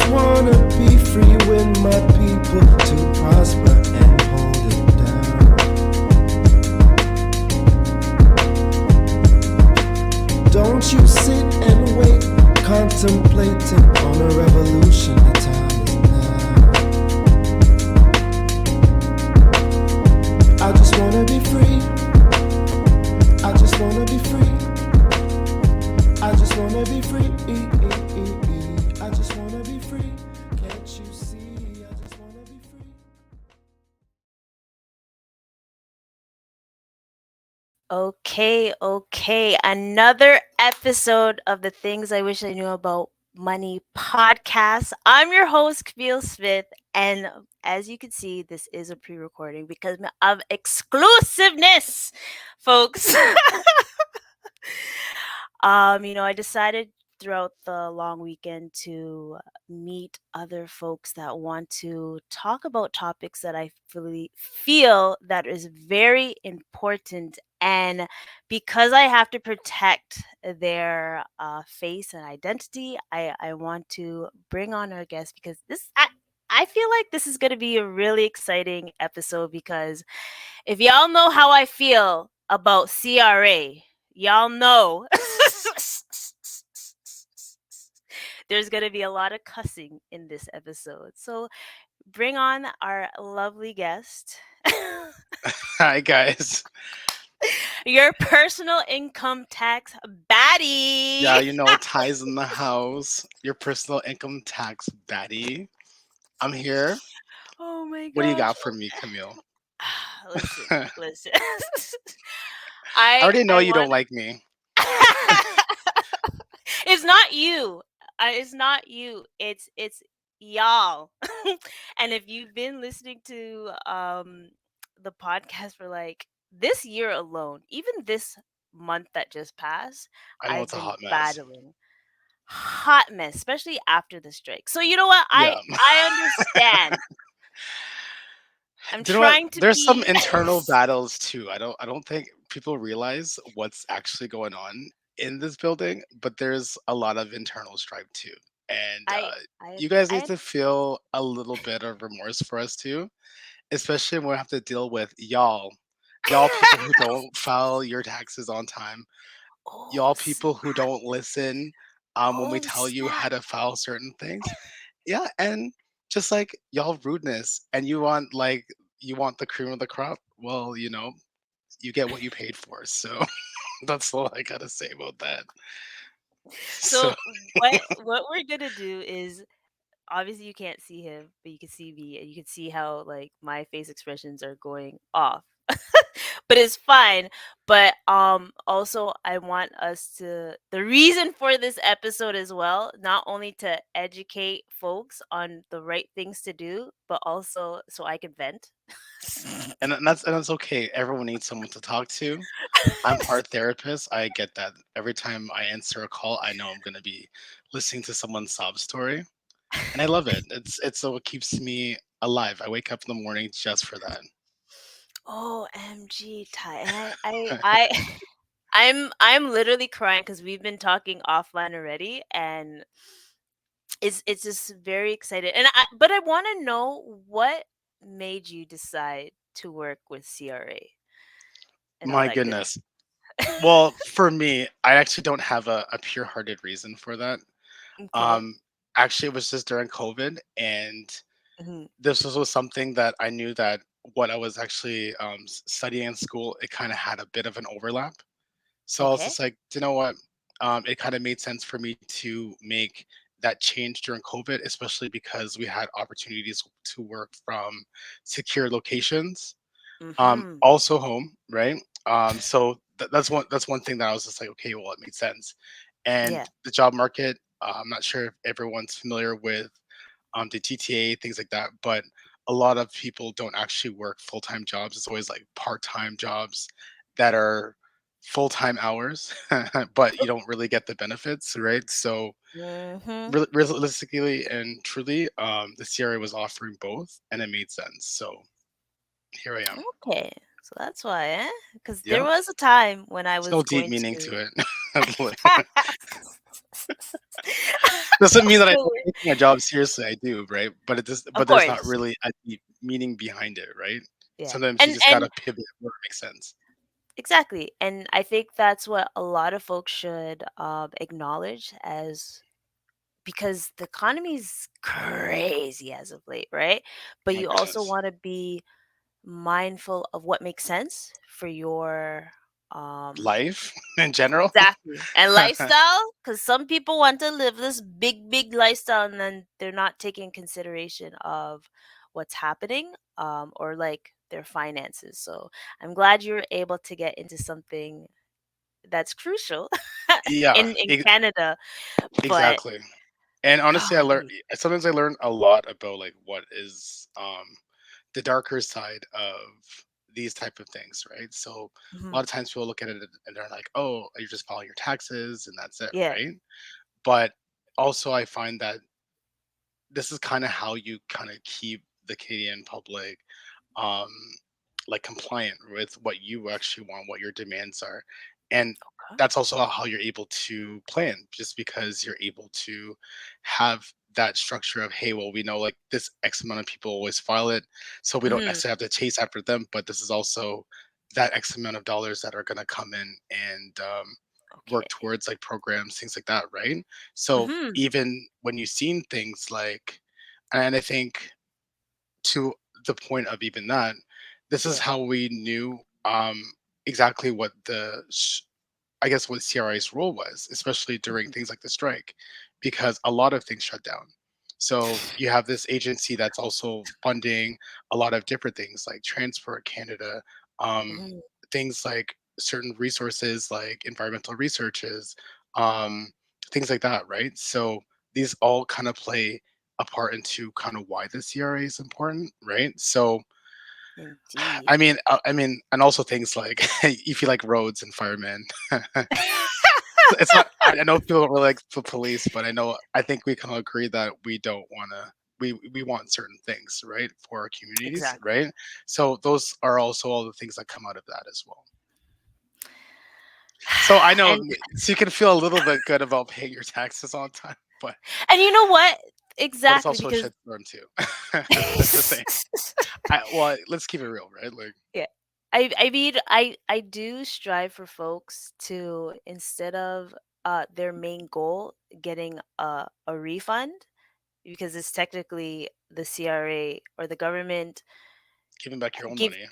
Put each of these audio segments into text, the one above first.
just wanna be free with my people to prosper and hold it down. Don't you sit and wait, contemplating on a revolution. The time is now. I just wanna be free. I just wanna be free. I just wanna be free. I just wanna be free. Can't you see? I just wanna be free. Okay. Another episode of the Things I Wish I Knew About Money podcast. I'm your host, Camille Smith. And as you can see, this is a pre recording because of exclusiveness, folks. I decided throughout the long weekend to meet other folks that want to talk about topics that I feel that is very important. And because I have to protect their face and identity, I want to bring on our guest because I feel like this is going to be a really exciting episode because if y'all know how I feel about CRA, y'all know there's going to be a lot of cussing in this episode. So bring on our lovely guest, Hi guys. your personal income tax baddie. Yeah, ties in the house. Your personal income tax baddie. I'm here. Oh my What do you gosh. got for me, Camille? Listen, I listen. I already know I you don't want like me. It's not you. It's not you. It's y'all. And if you've been listening to the podcast for like this year alone, even this month that just passed, I know I've it's a been hot mess. battling hot mess, especially after the strike. So you know what? I Yeah. I understand. I'm Do you know what? trying to There's some be internal battles too. I don't think people realize what's actually going on in this building, but there's a lot of internal strife too. And I I you guys need I to feel a little bit of remorse for us too, especially when we have to deal with y'all people who don't file your taxes on time, Oh y'all people who snap. don't listen when we Oh tell you how snap. to file certain things. Yeah, and just like y'all rudeness, and you want the cream of the crop. Well, you get what you paid for. So that's all I gotta say about that. So So what we're gonna do is obviously you can't see him, but you can see me, and you can see how like my face expressions are going off. But it's fine. But also I want us to the reason for this episode as well, not only to educate folks on the right things to do, but also so I can vent. and that's okay. Everyone needs someone to talk to. I'm part therapist. I get that. Every time I answer a call, I know I'm gonna be listening to someone's sob story, and I love it. It's so it keeps me alive. I wake up in the morning just for that. OMG, Ty. And I'm literally crying because we've been talking offline already, and it's just very excited. But I want to know what made you decide to work with CRA and all My that good. goodness. Well, for me, I actually don't have a pure-hearted reason for that. Okay. Um, Actually, it was just during COVID, and Hmm. this was something that I knew that what I was actually studying in school, it kind of had a bit of an overlap. So I was Okay. just like, you know what? It kind of made sense for me to make that change during COVID, especially because we had opportunities to work from secure locations, Hmm. also home, right? That's one thing that I was just like, okay, well, it made sense. And Yeah. the job market, I'm not sure if everyone's familiar with the GTA, things like that, but a lot of people don't actually work full time jobs. It's always like part time jobs that are full time hours, but you don't really get the benefits, right? So Hmm. realistically and truly, the CRA was offering both, and it made sense. So here I am. Okay. So that's why, eh? Because there Yep. was a time when I There's no was deep going meaning to. to it. Like, Doesn't mean that I don't Absolutely. take my job seriously, I do, right? But it just Of but there's not course. really a deep meaning behind it, right? Yeah. Sometimes you And just gotta and pivot where it makes sense. exactly. And I think that's what a lot of folks should acknowledge as because the economy's crazy as of late, right? But My you also goodness. want to be mindful of what makes sense for your um Life in general? exactly and lifestyle because some people want to live this big lifestyle and then they're not taking consideration of what's happening or like their finances. So I'm glad you're able to get into something that's crucial Yeah, in Canada. But exactly. And honestly, golly. sometimes I learn a lot about, like, what is, the darker side of these type of things, right? So, a Mhm. lot of times people look at it and they're like, "Oh, you're just filing your taxes and that's it," Yeah. right? But also I find that this is kinda how you kinda keep the Canadian public, um, like, compliant with what you actually want, what your demands are, and Okay. that's also how you're able to plan, just because you're able to have that structure of, "Hey, well, we know, like, this X amount of people always file it, so we don't Mhm. necessarily have to chase after them, but this is also that X amount of dollars that are gonna come in and, work Okay. towards, like, programs, things like that," right? So, Mhm. even when you've seen things like and I think to the point of even that, this is Yeah. how we knew, exactly what I guess what CRA's role was, especially during Mhm. things like the strike, because a lot of things shut down. So you have this agency that's also funding a lot of different things like Transport Canada, um, Mhm. things like certain resources like environmental researches, um, things like that, right? So these all kind of play a part into kind of why the CRA is important, right? So Indeed. I mean, and also things like if you like roads and firemen, it's not. I know people don't really like the police, but I think we can all agree that we don't want to. We want certain things, right, for our communities, Exactly. right? So those are also all the things that come out of that as well. So I know, And so you can feel a little bit good about paying your taxes on time, you know what? but it's Exactly, also a because shitstorm too. At the same, well, let's keep it real, right? Like, yeah. I mean, I do strive for folks to instead of their main goal getting a refund because it's technically the CRA or the government giving back your own give money.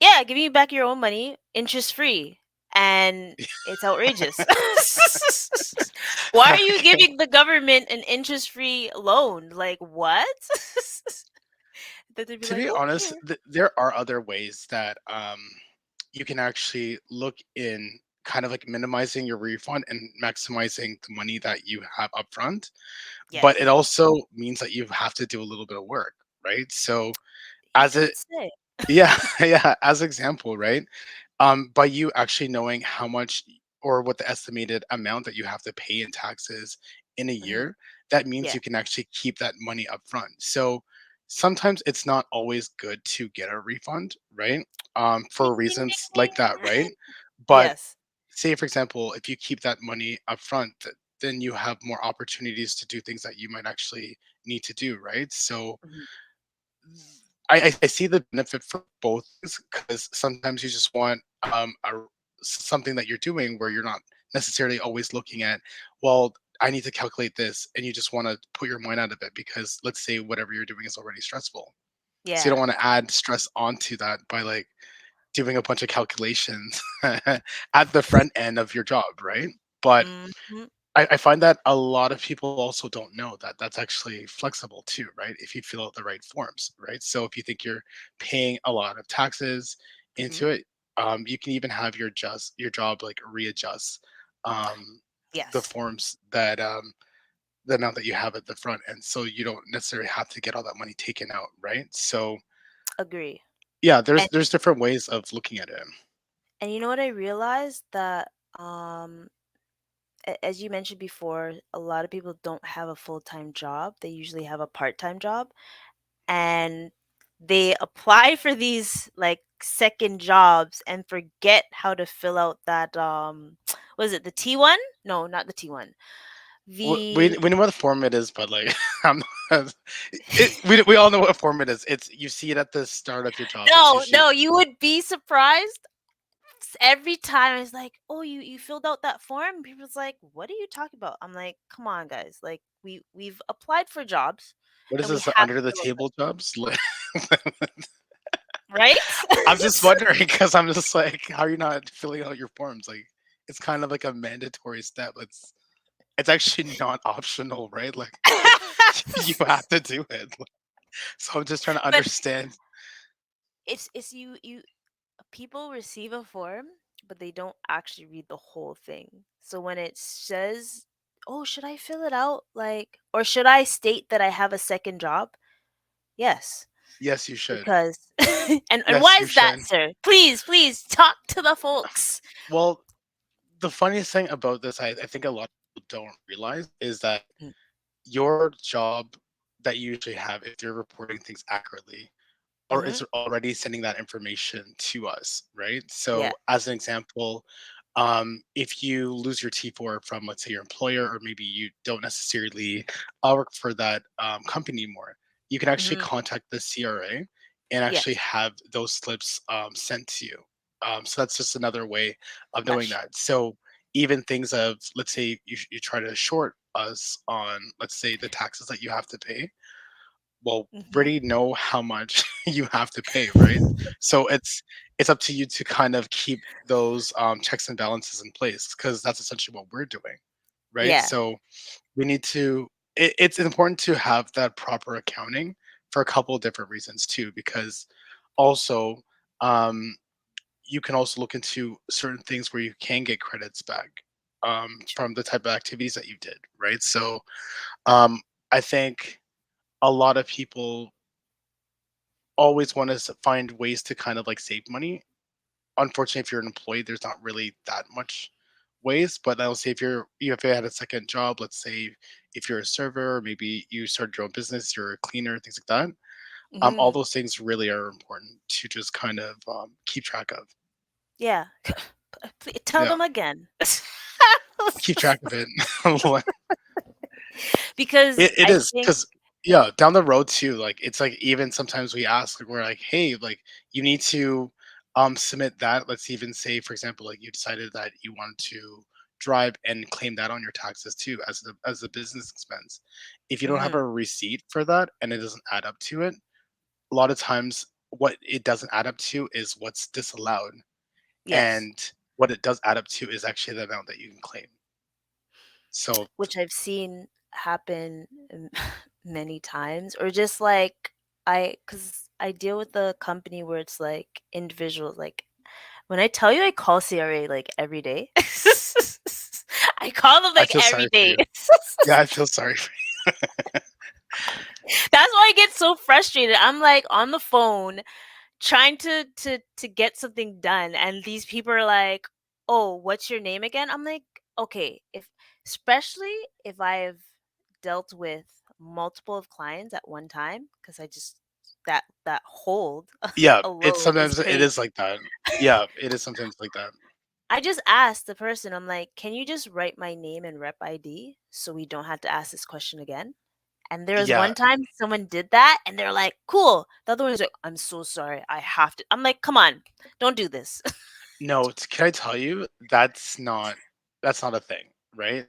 yeah, giving you back your own money interest free and it's outrageous. Why are you Okay. giving the government an interest free loan? Like what? Then they'd be To like, be honest, okay. there are other ways that you can actually look in kind of like minimizing your refund and maximizing the money that you have upfront. But it Yes. also means that you have to do a little bit of work, right? So You as a could say. yeah, yeah, as example, right? By you actually knowing how much or what the estimated amount that you have to pay in taxes in a Mhm. year, that means Yeah. you can actually keep that money up front. So sometimes it's not always good to get a refund, right? For Ding, ding, reasons like ding. that, right? But Yes. say, for example, if you keep that money up front, then you have more opportunities to do things that you might actually need to do, right? So Mhm. I see the benefit for both because sometimes you just want something that you're doing where you're not necessarily always looking at, well, I need to calculate this, and you just want to put your mind out of it because let's say whatever you're doing is already stressful. So you don't Yeah. want to add stress onto that by like doing a bunch of calculations at the front end of your job, right? But Mhm. I find that a lot of people also don't know that that's actually flexible too, right? If you fill out the right forms, right? So if you think you're paying a lot of taxes Mhm. into it, you can even have your job like readjust the Yes. forms that the amount that you have at the front end, so you don't necessarily have to get all that money taken out, right? So Agree. yeah, And there's different ways of looking at it. you know what I realized that um as you mentioned before, a lot of people don't have a full-time job. They usually have a part-time job and they apply for these like second jobs and forget how to fill out that what is it, the T1? No, not the T1. The We know what form it is, but like I'm not, we all know what form it is. It's you see it at the start of your job. It's no, usually no, you would be surprised. Every time it's like, "Oh, you filled out that form?" People's like, "What are you talking about?" I'm like, "Come on, guys. Like we've applied for jobs what is and we this, the have to under the fill out that, table jobs? Like, right?" I'm just wondering because I'm just like, how are you not filling out your forms? Like, it's kind of like a mandatory step. It's actually not optional, right? Like, you have to do it. So I'm just trying to But understand. it's you people receive a form, but they don't actually read the whole thing. So when it says, "Oh, should I fill it out?" like, or should I state that I have a second job? Yes, Yes, you should. because and Yes, why you is that, should. sir? Please talk to the folks. Well, the funniest thing about this, I think a lot of people don't realize, is that Mm, your job that you usually have, if you're reporting things accurately, or is mhm. already sending that information to us, right? Yeah. So, as an example, if you lose your T4 from, let's say, your employer, or maybe you don't necessarily work for that company anymore, you can actually Mhm. contact the CRA and actually Yes. have those slips sent to you. So that's just another way of knowing That's that. So even things of, let's say, you try to short us on, let's say, the taxes that you have to pay, well, mhm. already know how much you have to pay, right? So it's up to you to kind of keep those checks and balances in place because that's essentially what we're doing, right? Yeah. So we need to. It's important to have that proper accounting for a couple of different reasons too, because also um, you can also look into certain things where you can get credits back from the type of activities that you did, right? So um, I think a lot of people always want to find ways to kind of like save money. Unfortunately, if you're an employee, there's not really that much ways. But I'll say if you had a second job, let's say if you're a server, or maybe you started your own business, you're a cleaner, things like that. All Mhm. those things really are important to just kind of keep track of. Yeah. Tell Yeah, them again. keep track of it. Because It I is think because yeah, down the road too, like, it's like even sometimes we ask, like, we're like, "Hey, like, you need to, submit that." Let's even say, for example, like, you decided that you want to drive and claim that on your taxes too as a business expense. If you don't have mhm. a receipt for that and it doesn't add up to it, a lot of times what it doesn't add up to is what's disallowed, Yes. and what it does add up to is actually the amount that you can claim. So Which I've seen happen many times, or just like because I deal with a company where it's like individuals. Like when I tell you I call CRA like every day, I call them I like feel every sorry for day. you. Yeah, I feel sorry for That's why I get so frustrated. I'm like on the phone trying to get something done, and these people are like, "Oh, what's your name again?" I'm like, "Okay, if especially if I've dealt with multiple of clients at one time, because I just that hold Yeah, it's alone is sometimes it is crazy." like that. Yeah, it is sometimes like that. I just asked the person, I'm like, "Can you just write my name and rep ID so we don't have to ask this question again?" And there was Yeah, one time someone did that and they're like, "Cool." The other one is like, "I'm so sorry. I have to." I'm like, "Come on. Don't do this." no, can I tell you that's not a thing, right?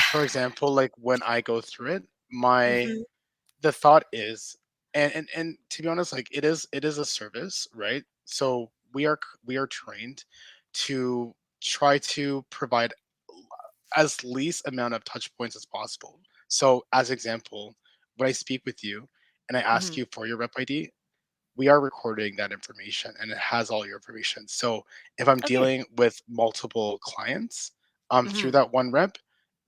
For example, like when I go through it, my Mhm, the thought is, and to be honest, like it is a service, right? So we are trained to try to provide as least amount of touch points as possible. So as example, when I speak with you and I ask mhm. you for your rep ID, we are recording that information and it has all your information. So if I'm Okay. dealing with multiple clients through Mhm. that one rep,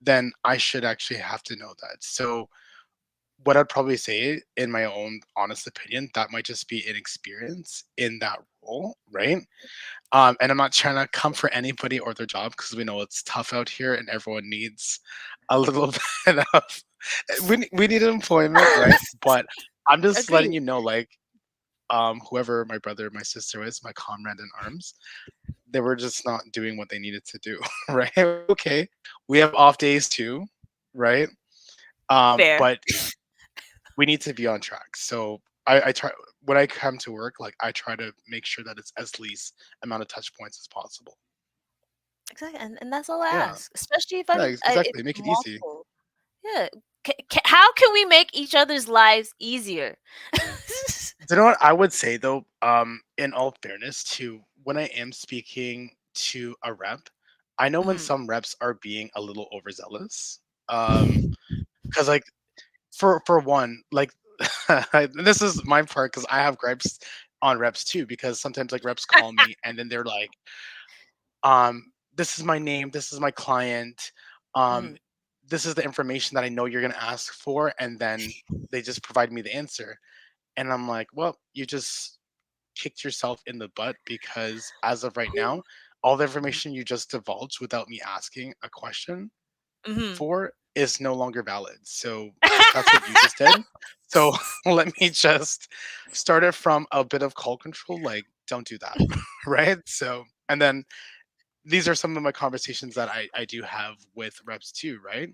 then I should actually have to know that. So what I'd probably say, in my own honest opinion, that might just be inexperience in that role, right? And I'm not trying to come for anybody or their job because we know it's tough out here and everyone needs a little bit of we need employment, right? But I'm just letting Agreed. you know, like, whoever my brother, my sister is, my comrade in arms, they were just not doing what they needed to do, right? Okay, we have off days too, right? Fair. But we need to be on track. So I try when I come to work, like I try to make sure that it's as least amount of touch points as possible. Exactly, and that's all I Yeah, ask, especially if yeah, if exactly. Make it easy. multiple. Yeah. How can we make each other's lives easier? You know what I would say though, in all fairness, to when I am speaking to a rep, I know when Mhm. some reps are being a little overzealous. Because like for one, like this is my part because I have gripes on reps too. Because sometimes like reps call me and then they're like, "This is my name. This is my client. Um, Mhm. this is the information that I know you're gonna ask for," and then they just provide me the answer, and I'm like, "Well, you just kicked yourself in the butt because as of right Who? now, all the information you just divulged without me asking a question Mhm. for is no longer valid. So that's what you just did. So let me just start it from a bit of call control. Like, don't do that. Right. So, and then these are some of my conversations that I do have with reps too. Right.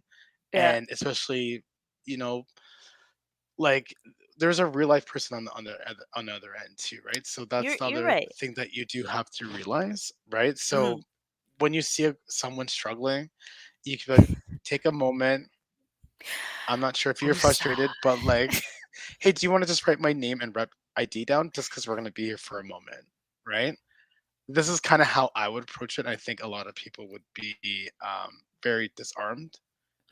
Yeah. And especially, you know, like there's a real life person on the other end too, right? So that's the You're other right. thing that you do have to realize, right? So Mhm. when you see someone struggling, you can like, take a moment. I'm not sure if you're Woosah. frustrated, but like, hey, do you want to just write my name and rep ID down just because we're going to be here for a moment, right? This is kind of how I would approach it. I think a lot of people would be very disarmed,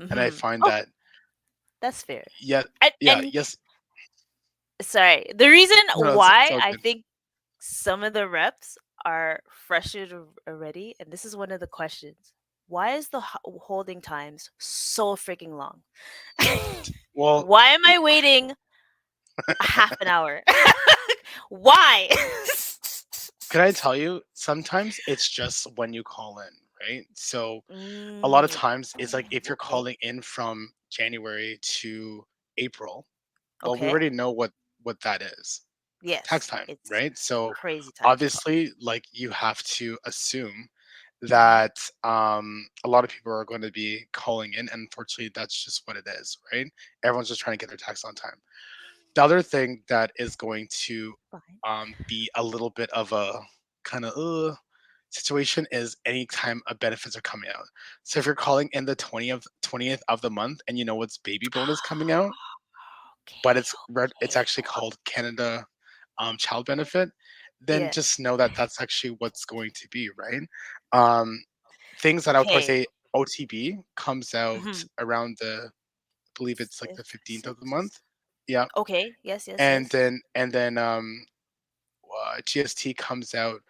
and I Mhm. find Oh, that that's fair. yeah, yeah, And yes, sorry, the reason no, it's why all I good. think some of the reps are frustrated already, and this is one of the questions. Why is the holding times so freaking long? Well, Why am I waiting a half an hour? Why? can I tell you, sometimes it's just when you call in, right? So a lot of Mm, times it's like if you're okay. calling in from January to April, well, we Okay. already know what that is. Tax Yes, time, it's right? So crazy time to call. obviously, like you have to assume Hmm. that a lot of people are going to be calling in, and unfortunately, that's just what it is, right? Everyone's just trying to get their tax on time. The other thing that is going to Fine. be a little bit of a kind of situation is anytime benefits are coming out. So if you're calling in the 20th of the month and you know what's baby bonus coming out, but Okay. it's Okay. actually called Canada child benefit, then Yeah. just know that that's actually what's going to be, right? Um, things that I would probably Okay. say OTB comes out Hmm. around the, I believe it's like the 15th of the Six. month. Yeah. Okay. Yes. Yes. And Yes. then GST comes out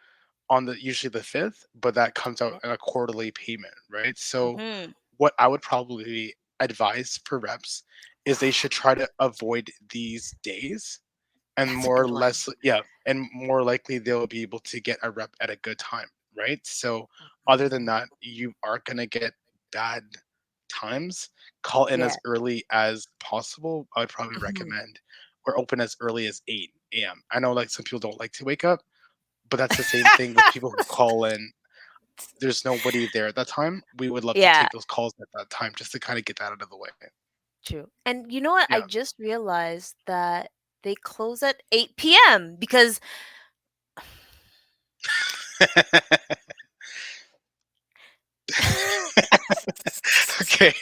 on the usually the 5th, but that comes out Okay. in a quarterly payment, right? So Hmm. what I would probably advise for reps is they should try to avoid these days and That's a more or good one. less yeah, and more likely they'll be able to get a rep at a good time, right? So other than Mhm. that, you are gonna get bad times. Call in Yeah. as early as possible. I would probably Mhm. recommend or open as early as 8 a.m. I know like some people don't like to wake up, but that's the same thing with people who call in. There's nobody there at that time. We would love to Yeah. take those calls at that time just to kind of get that out of the way. True. And you know what? I Yeah. just realized that they close at 8 p.m. because Okay.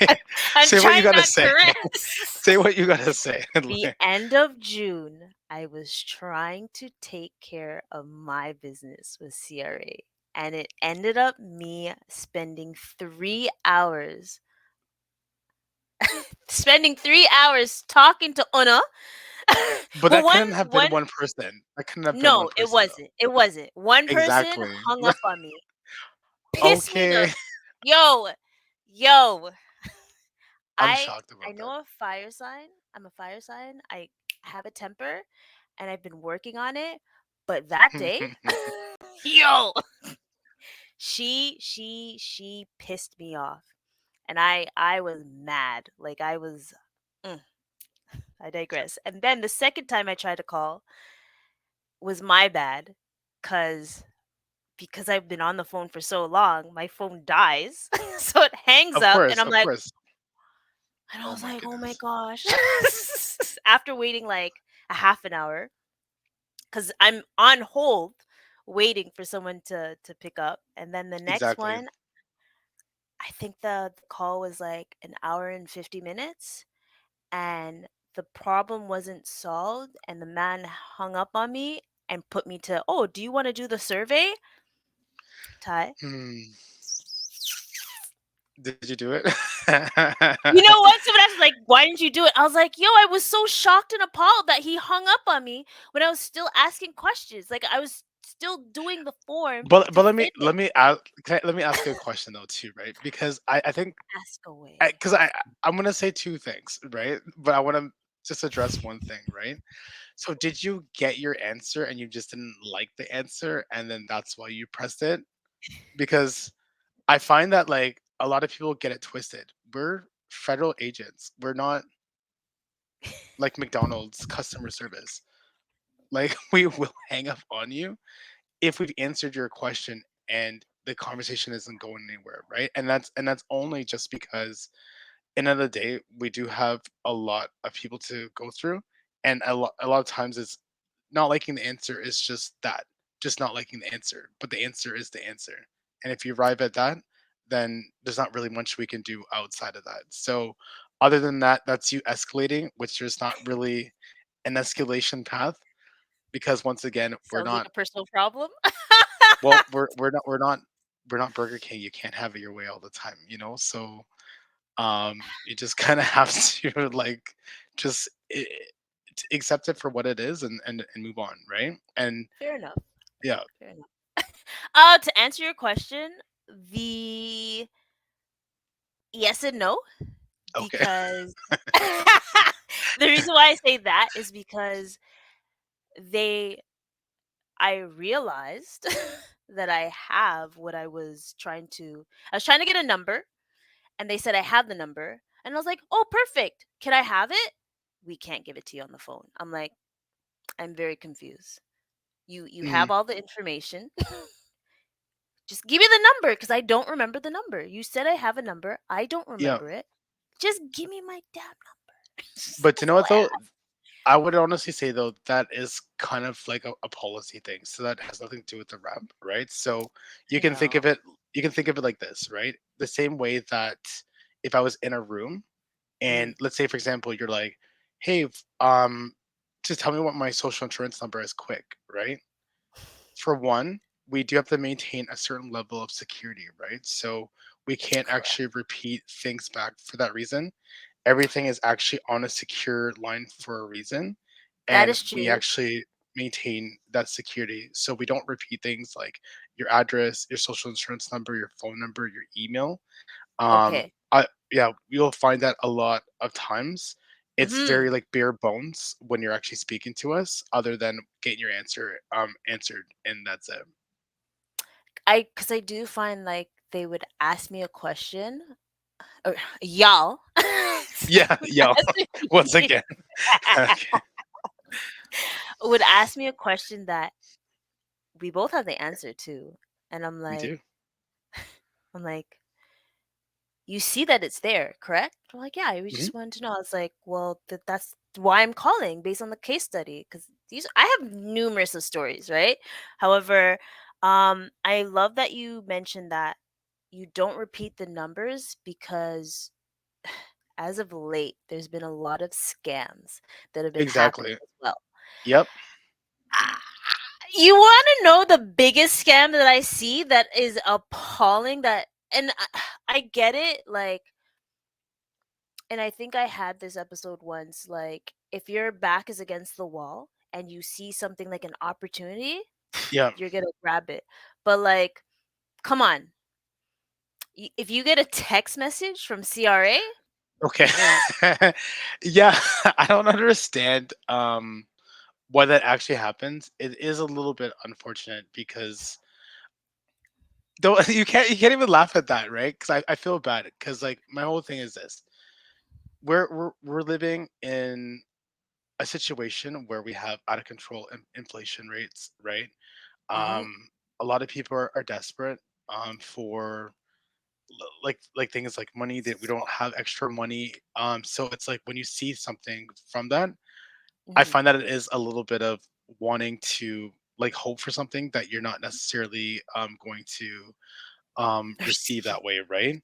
I'm Say what you trying gotta not to say. rest. Say what you gotta say. The end of June, I was trying to take care of my business with CRA, and it ended up me spending 3 hours talking to Una. But that one couldn't have been one one person. That couldn't have been one No, it person though. wasn't. It wasn't. One person Exactly. hung up on me. Pissed me Okay. the yo, yo. I'm I shocked I about that. know a fire sign. I'm a fire sign. I have a temper and I've been working on it. But that day, yo, she pissed me off. And I was mad. Like I was mm, I digress. And then the second time I tried to call was my bad cuz because I've been on the phone for so long, my phone dies. So it hangs Of up and course, I'm of like, course. And I Oh was my like, "Oh my goodness. gosh." After waiting like a half an hour, because I'm on hold waiting for someone to pick up. And then the next Exactly. one, I think the call was like an hour and 50 minutes. And the problem wasn't solved. And the man hung up on me and put me to, "Oh, do you want to do the survey, Ty?" Hmm. Did you do it? You know what? Someone asked, like, "Why didn't you do it?" I was like, "Yo, I was so shocked and appalled that he hung up on me when I was still asking questions. Like, I was still doing the form to But finish." let me ask you a question though too, right? Because I think Ask away. because I'm gonna say two things, right? But I want to just address one thing, right? So did you get your answer and you just didn't like the answer and then that's why you pressed it? Because I find that like a lot of people get it twisted. We're federal agents. We're not like McDonald's customer service. Like we will hang up on you if we've answered your question and the conversation isn't going anywhere, right? And that's only just because end of the day we do have a lot of people to go through, and a lot of times it's not liking the answer is just that, just not liking the answer, but the answer is the answer. And if you arrive at that, then there's not really much we can do outside of that. So other than that, that's you escalating, which there's not really an escalation path, because once again we're Sounds like not, a personal problem. well, we're not Burger King. You can't have it your way all the time, so you just kind of have to like just accept it for what it is, and move on, right? And Fair enough. yeah. Fair enough. To answer your question, the yes and no, Okay. because the reason why I say that is because they I realized that I have what I was trying to get a number, and they said I have the number, and I was like, "Oh, perfect. Can I have it?" "We can't give it to you on the phone." I'm like, "I'm very confused. You Mhm. have all the information. Just give me the number because I don't remember the number. You said I have a number. I don't Yeah. remember it. Just give me my damn number." But you That's know all what I though? ask. I would honestly say though that is kind of like a policy thing. So that has nothing to do with the rep, right? So you I can think know. of it you can think of it like this, right? The same way that if I was in a room and Mm, let's say for example you're like, "Hey, just tell me what my social insurance number is quick," right? For one, we do have to maintain a certain level of security, right? So we can't correct. actually repeat things back for that reason. Everything is actually on a secure line for a reason. That And is we true. actually maintain that security. So we don't repeat things like your address, your social insurance number, your phone number, your email. Okay. Yeah, you'll find that a lot of times it's Mhm. very like bare bones when you're actually speaking to us, other than getting your answer answered, and that's it. Cuz I do find like they would ask me a question, or y'all Yeah, would yeah. ask Once me again. Okay. would ask me a question that we both have the answer to. And We do. I'm like, "You see that it's there, correct?" They're like, "Yeah, we Mhm. just wanted to know." I was like, "Well, that's why I'm calling based on the case study, because these I have numerous of stories, right?" However, I love that you mentioned that you don't repeat the numbers because as of late, there's been a lot of scams that have been happening Exactly. as well. Yep. Ah, you want to know the biggest scam that I see that is appalling? And I get it, like, and I think I had this episode once, like, if your back is against the wall and you see something like an opportunity, Yeah. you're gonna grab it. But like, come on, if you get a text message from CRA, Okay. mm, Yeah, I don't understand why that actually happens. It is a little bit unfortunate because though you can't even laugh at that, right? Because I feel bad because like my whole thing is this. We're living in a situation where we have out of control inflation rates, right? mhm, A lot of people are desperate for like things like money that we don't have extra money. So it's like when you see something from that, I Mhm. find that it is a little bit of wanting to like hope for something that you're not necessarily going to receive Receive. that way, right?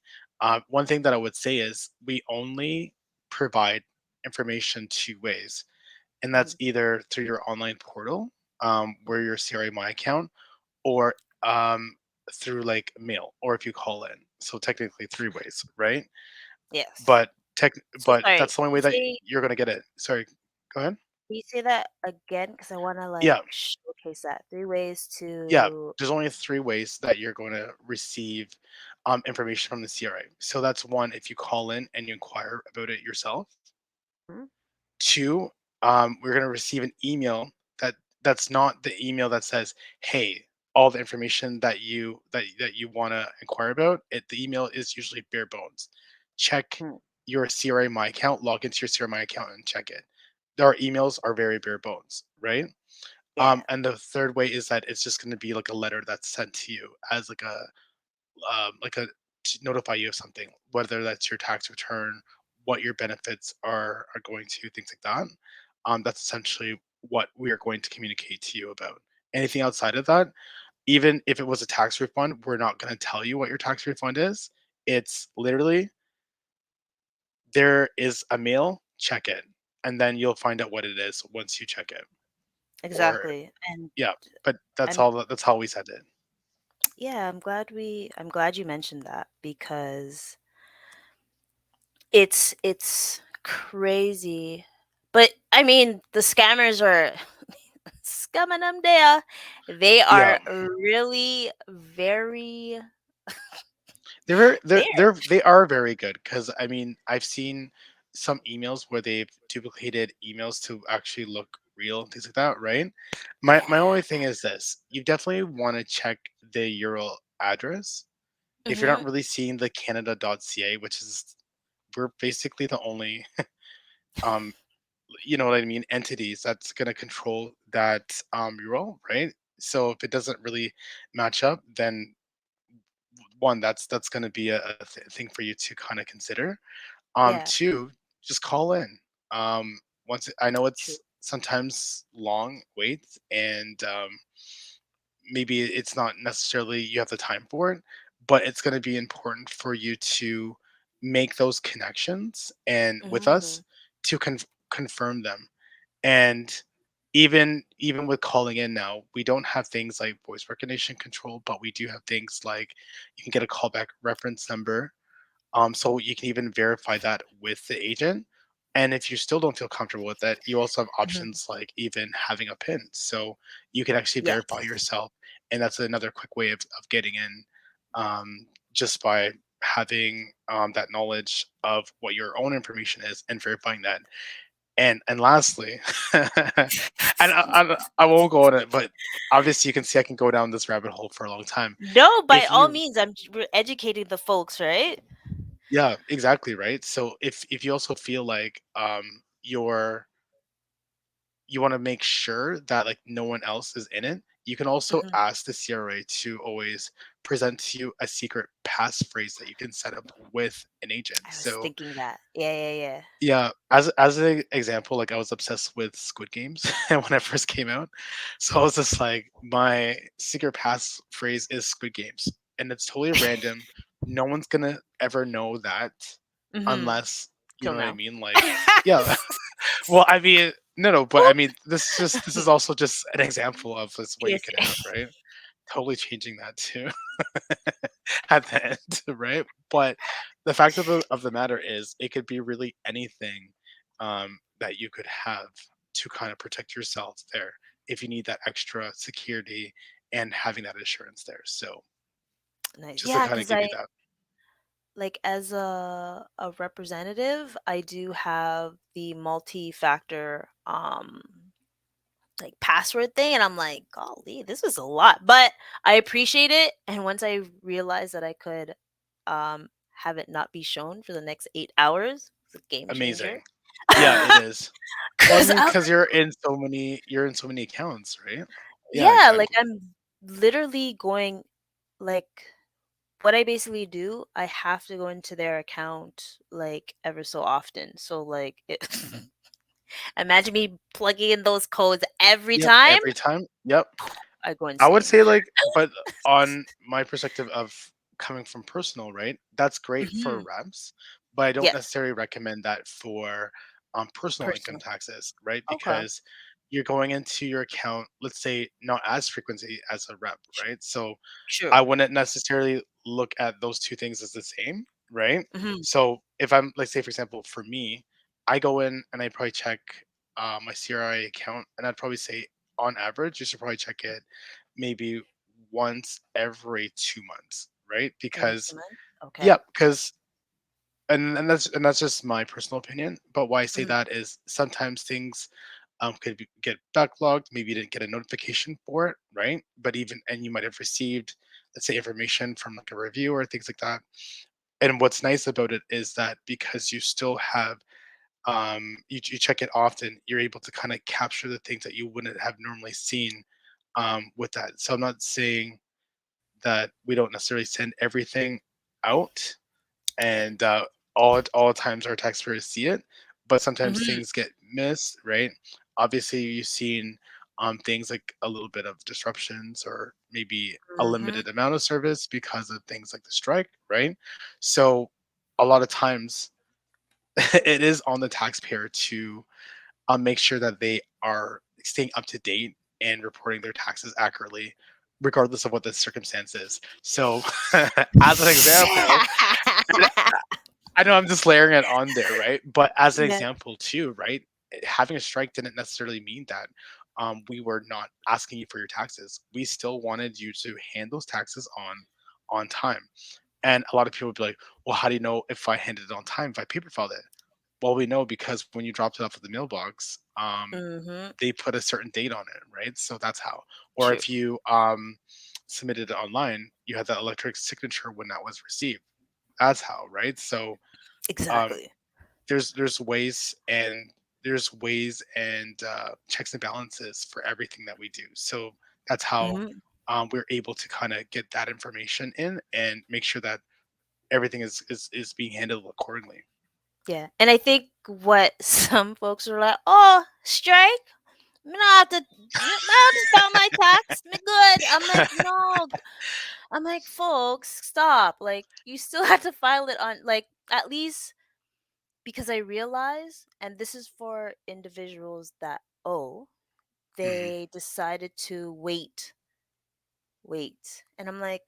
One thing that I would say is we only provide information two ways, and that's Mhm. either through your online portal, where your CRA My Account, or through like mail, or if you call in. So technically three ways, right? Yes. But tech, So but sorry, that's the only way that you're gonna get it. Sorry, go ahead. can you say that again? Because I wanna, like, Yeah, showcase that. 3 ways yeah. to There's only three ways that you're going to receive information from the CRA. So that's one, if you call in and you inquire about it yourself. Mhm. Two, we're going to receive an email that's not the email that says, "Hey, all the information that you want to inquire about." The email is usually bare bones. Check Mm. your CRA My Account, log into your CRA My Account, and check it. Our emails are very bare bones, right? Yeah. And the third way is that it's just going to be like a letter that's sent to you as like a to notify you of something, whether that's your tax return, what your benefits are going to, things like that. That's essentially what we are going to communicate to you about. Anything outside of that, even if it was a tax refund, we're not going to tell you what your tax refund is. It's literally there is a mail, check it, and then you'll find out what it is once you check it. Or Exactly, and yeah, but that's I'm all. That's how we said it. yeah, I'm glad you mentioned that because it's crazy. But, I mean, the scammers are scamming them there. They Yeah. are really very there. They are very good because I mean I've seen some emails where they've duplicated emails to actually look real and things like that, right? My Yeah. only thing is this: you definitely want to check the URL address if you're not Mhm. really seeing the Canada.ca, which is we're basically the only um you know what I mean entities that's going to control that URL, right? So if it doesn't really match up, then one that's going to be a thing for you to kind of consider. Yeah, Two, just call in. Once I know true. it's sometimes long waits, and maybe it's not necessarily you have the time for it, but it's going to be important for you to make those connections and with us Mhm. to confirm them. And even with calling in now, we don't have things like voice recognition control, but we do have things like you can get a callback reference number, so you can even verify that with the agent. And if you still don't feel comfortable with that, you also have Mhm. options like even having a PIN. So you can actually verify Yes. yourself. And that's another quick way of getting in, just by having that knowledge of what your own information is and verifying that. And lastly, and I won't go on it, but obviously you can see I can go down this rabbit hole for a long time. No, by If all you means, we're educating the folks, right? Yeah, exactly, right? So if you also feel like you want to make sure that like no one else is in it, you can also Mhm. ask the CRA to always present to you a secret passphrase that you can set up with an agent. I was So thinking that. Yeah, yeah, yeah. yeah, as an example, like I was obsessed with Squid Games when it first came out. So I was just like, my secret passphrase is Squid Games, and it's totally random. No one's gonna ever know that Mhm. unless you Till know what I now. mean. Like, yeah. Well, I mean, no, but I mean, this is also just an example of this what you Yes. could have, right? Totally changing that too. At the end, right? But the fact of the matter is, it could be really anything that you could have to kind of protect yourself there if you need that extra security and having that assurance there. So Nice. just to Yeah, kind of because give I you that, like as a representative, I do have the multi-factor like password thing, and I'm like, golly, this is a lot. But I appreciate it. And once I realized that I could have it not be shown for the next 8 hours, it's a game changer. amazing. Yeah, it is. Well, I Cause mean, I was because you're in so many accounts, right? Yeah, yeah, like exactly. I'm literally going like what I basically do, I have to go into their account like ever so often. So like it, imagine me plugging in those codes every Yep, time. every time. Yep. I go I would insane. say like, but on my perspective of coming from personal, right? That's great for Hmm. reps, but I don't Yes, necessarily recommend that for personal income personal. taxes, right? Okay. Because you're going into your account, let's say, not as frequently as a rep, right? So I True. wouldn't necessarily look at those two things as the same, right? Hmm. So if I'm, like, say, for example, for me, I go in and I probably check my CRA account, and I'd probably say, on average, you should probably check it maybe once every 2 months, right? Every Because 2 months. yeah, Okay. because and that's just my personal opinion. But why I say Hmm. that is sometimes things get backlogged. Maybe you didn't get a notification for it, right? But even and you might have received, let's say, information from like a review or things like that. And what's nice about it is that because you still have you check it often, you're able to kind of capture the things that you wouldn't have normally seen with that. So I'm not saying that we don't necessarily send everything out and all times our taxpayers see it, but sometimes Hmm. things get missed, right? Obviously, you've seen things like a little bit of disruptions or maybe a Hmm. limited amount of service because of things like the strike, right? So a lot of times it is on the taxpayer to make sure that they are staying up to date and reporting their taxes accurately, regardless of what the circumstance is. So, as an example, and I know I'm just layering it on there, right? But as an Yeah. example, too, right? Having a strike didn't necessarily mean that we were not asking you for your taxes. We still wanted you to hand those taxes on time. And a lot of people would be like, "Well, how do you know if I handed it on time? If I paper filed it?" Well, we know because when you dropped it off at the mailbox, Hmm. they put a certain date on it, right? So that's how. Or True. if you submitted it online, you had that electronic signature when that was received. That's how, right? So um, Exactly. there's ways and checks and balances for everything that we do. So that's how Hmm. we're able to kind of get that information in and make sure that everything is being handled accordingly. Yeah. And I think what some folks are like, oh, strike. Me not have to, I just file my tax. Me good. I'm like, no. I'm like, folks, stop. Like, you still have to file it on, like, at least because I realize, and this is for individuals that owe, Mhm. they decided to wait. And I'm like,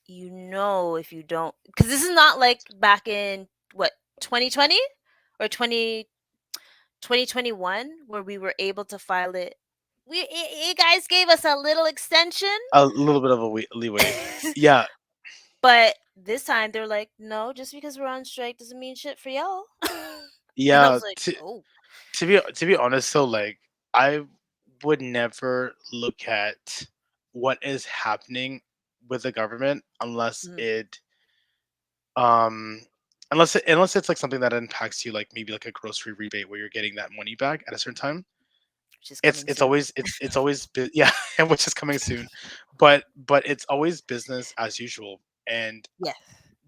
if you don't, because this is not like back in what, 2020 or 2021, where we were able to file it. You guys gave us a little extension. A little bit of a leeway. Yeah, But this time they're like, no, just because we're on strike doesn't mean shit for y'all. And I yeah. was like, To oh. to be honest, so like I would never look at what is happening with the government Mhm. um unless it's like something that impacts you, like maybe like a grocery rebate where you're getting that money back at a certain time. Which is It's coming it's soon. always it's always yeah, and which is coming soon. But it's always business as usual. And Yes.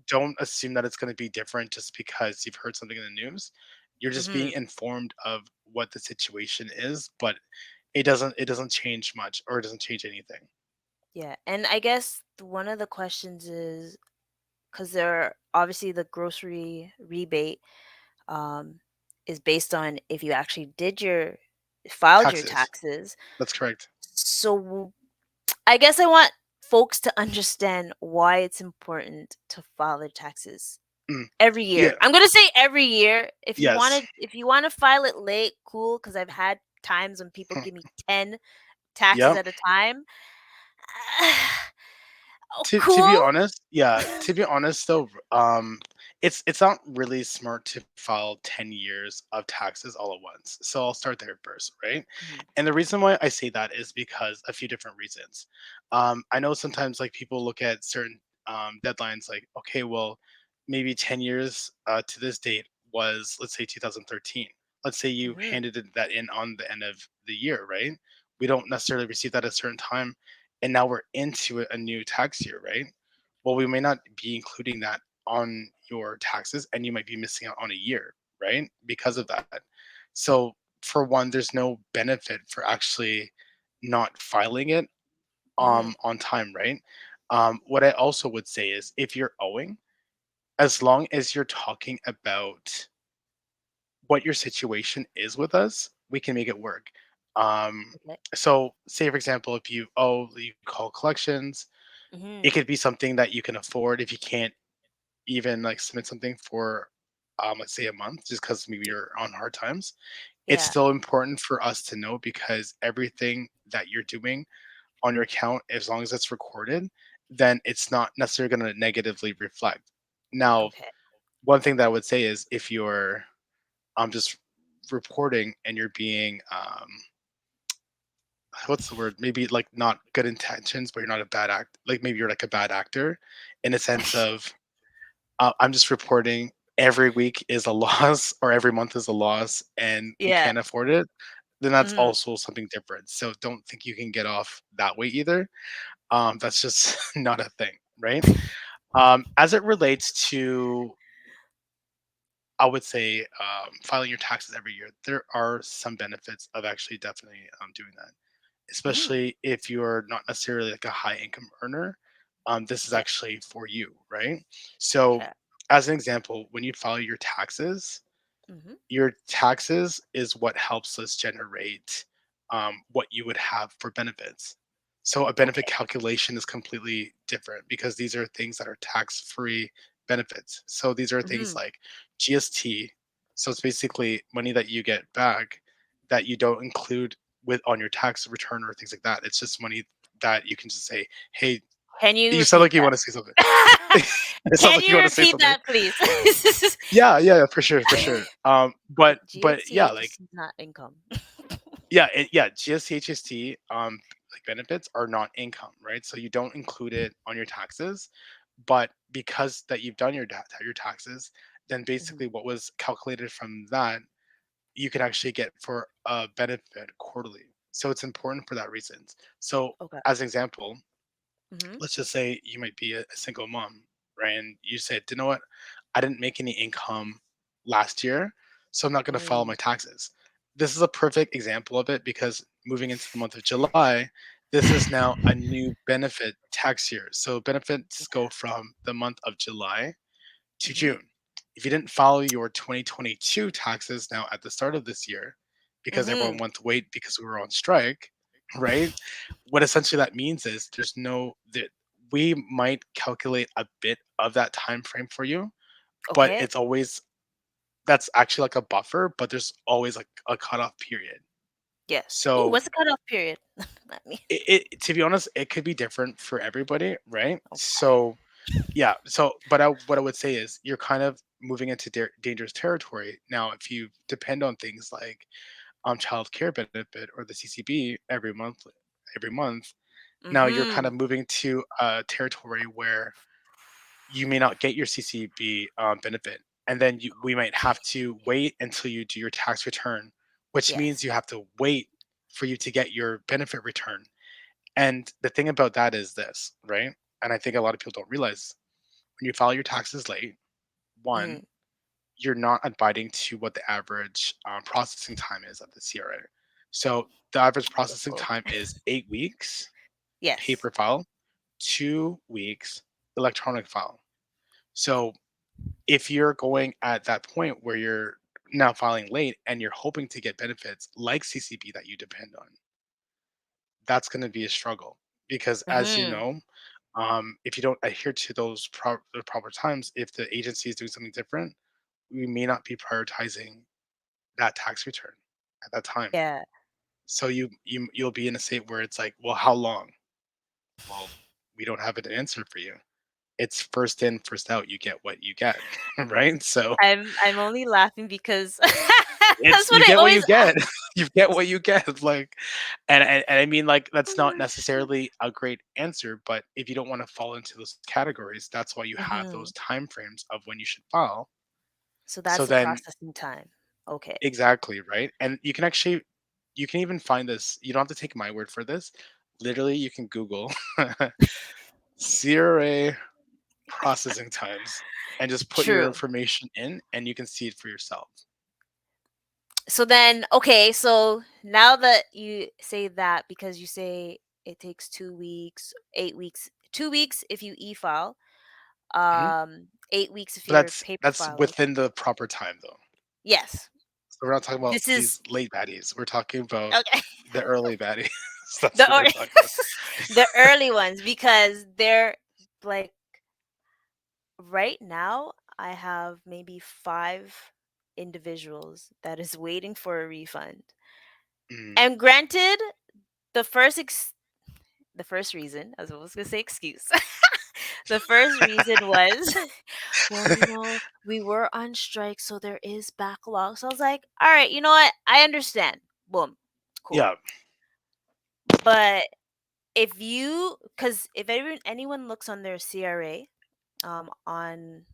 don't assume that it's going to be different just because you've heard something in the news. You're just being Hmm. informed of what the situation is, but it doesn't change much or it doesn't change anything. Yeah. And I guess one of the questions is because there obviously the grocery rebate um, is based on if you actually filed your Taxes. taxes. That's correct. So I guess I want folks to understand why it's important to file their taxes Mm, every yeah. year. I'm gonna say every year. Yes. If you wanna file it late, cool. Because 'cause I've had times when people give me 10 taxes Yep. at a time. Oh, To be cool. honest, yeah, to be honest though, it's not really smart to file 10 years of taxes all at once. So I'll start there first, right? Mhm, And the reason why I say that is because a few different reasons. I know sometimes like people look at certain deadlines like, okay, well, maybe 10 years to this date was, let's say, 2013. Let's say you mhm. handed that in on the end of the year, right? We don't necessarily receive that at a certain time, and now we're into a new tax year, right? well, we may not be including that on your taxes, and you might be missing out on a year, right? Because of that. So, for one, there's no benefit for actually not filing it Mm-hmm. on time, right? What I also would say is if you're owing, as long as you're talking about what your situation is with us, we can make it work. Okay. So, say for example, if you owe, you call collections. It Mm-hmm. could be something that you can afford if you can't even like submit something for, let's say a month, just because maybe you're on hard times. It's Yeah. still important for us to know because everything that you're doing on your account, as long as it's recorded, then it's not necessarily going to negatively reflect. Now, Okay. one thing that I would say is if you're just reporting and you're being what's the word? Maybe like not good intentions, but you're not a bad act. Like maybe you're like a bad actor, in a sense of I'm just reporting every week is a loss or every month is a loss, and we Yeah. can't afford it. Then that's Mm-hmm. also something different. So don't think you can get off that way either. That's just not a thing, right? As it relates to, I would say, filing your taxes every year, there are some benefits of actually definitely doing that, Mm. especially if you're not necessarily like a high income earner. This is Yeah. actually for you, right? So, Okay. as an example, when you file your taxes, Mm-hmm. your taxes is what helps us generate what you would have for benefits. So a benefit Okay. calculation is completely different because these are things that are tax-free benefits. So these are things Mm-hmm. like GST. So it's basically money that you get back that you don't include with on your tax return or things like that. It's just money that you can just say, "Hey," Can you you sound repeat like you that? want to say something. It sounds Can like you you want to say repeat something. that, please? Yeah, yeah, yeah, for sure, for sure. But yeah, like GSTHS is not income. yeah, GST, like benefits are not income, right? So you don't include it on your taxes, but because that you've done your taxes, then Hmm. basically what was calculated from that you can actually get for a benefit quarterly. So it's important for that reason. So Okay. as an example, Hmm. let's just say you might be a single mom, right? And you said, you know what? I didn't make any income last year, so I'm not going to file Mm. my taxes. This is a perfect example of it because moving into the month of July, this is now a new benefit tax year. So benefits Okay. go from the month of July to Hmm. June. If you didn't file your 2022 taxes now at the start of this year, because everyone Hmm. wanted to wait because we were on strike, right? What essentially that means is there's no that we might calculate a bit of that time frame for you, but Okay. it's always that's actually like a buffer, but there's always like a cutoff period. Yes. Ooh, So what's the cutoff period? Let me. it to be honest, it could be different for everybody, right? Okay. So yeah. So, but what I would say is you're kind of moving into dangerous territory now if you depend on things like child care benefit or the CCB every month. Now you're kind Hmm. of moving to a territory where you may not get your CCB benefit, and then we might Okay. have to wait until you do your tax return, which means Yes. you have to wait for you to get your benefit return. And the thing about that is this, right? And I think a lot of people don't realize when you file your taxes late, Hmm. one, you're not abiding to what the average processing time is of the CRA. So the average processing Oh. time is 8 weeks Yes. paper file, 2 weeks electronic file. So if you're going at that point where you're now filing late and you're hoping to get benefits like CCB that you depend on, that's going to be a struggle because, as you Hmm. know, if you don't adhere to the proper times, if the agency is doing something different, we may not be prioritizing that tax return at that time. Yeah. So you'll be in a state where it's like, well, how long? Well, we don't have an answer for you. It's first in, first out. You get what you get, right? So I'm only laughing because it's that's what you I get what always you get. ask. You get what you get. Like, and I mean, like, that's not necessarily a great answer, but if you don't want to fall into those categories, that's why you have Hmm. those time frames of when you should file. So So that's the then processing time. Okay. exactly, right? And you can even find this. You don't have to take my word for this. Literally, you can Google CRA. processing times, and just put your True. information in, and you can see it for yourself. So then, okay, so now that you say that, because you say it takes 2 weeks, 8 weeks, 2 weeks if you e-file, Mhm. 8 weeks if But you're paper that's filing. within the proper time, though. Yes. So we're not talking about This is these late baddies. We're talking about okay. the early baddies. That's The what we're talking about. the early ones, because they're like right now I have maybe 5 individuals that is waiting for a refund. Mm, And granted, the the first reason, as I was gonna say excuse. The first reason was, well, we were on strike, so there is backlog. So I was like, all right, you know what? I understand. Boom. Cool. yeah, But because if anyone looks on their CRA, on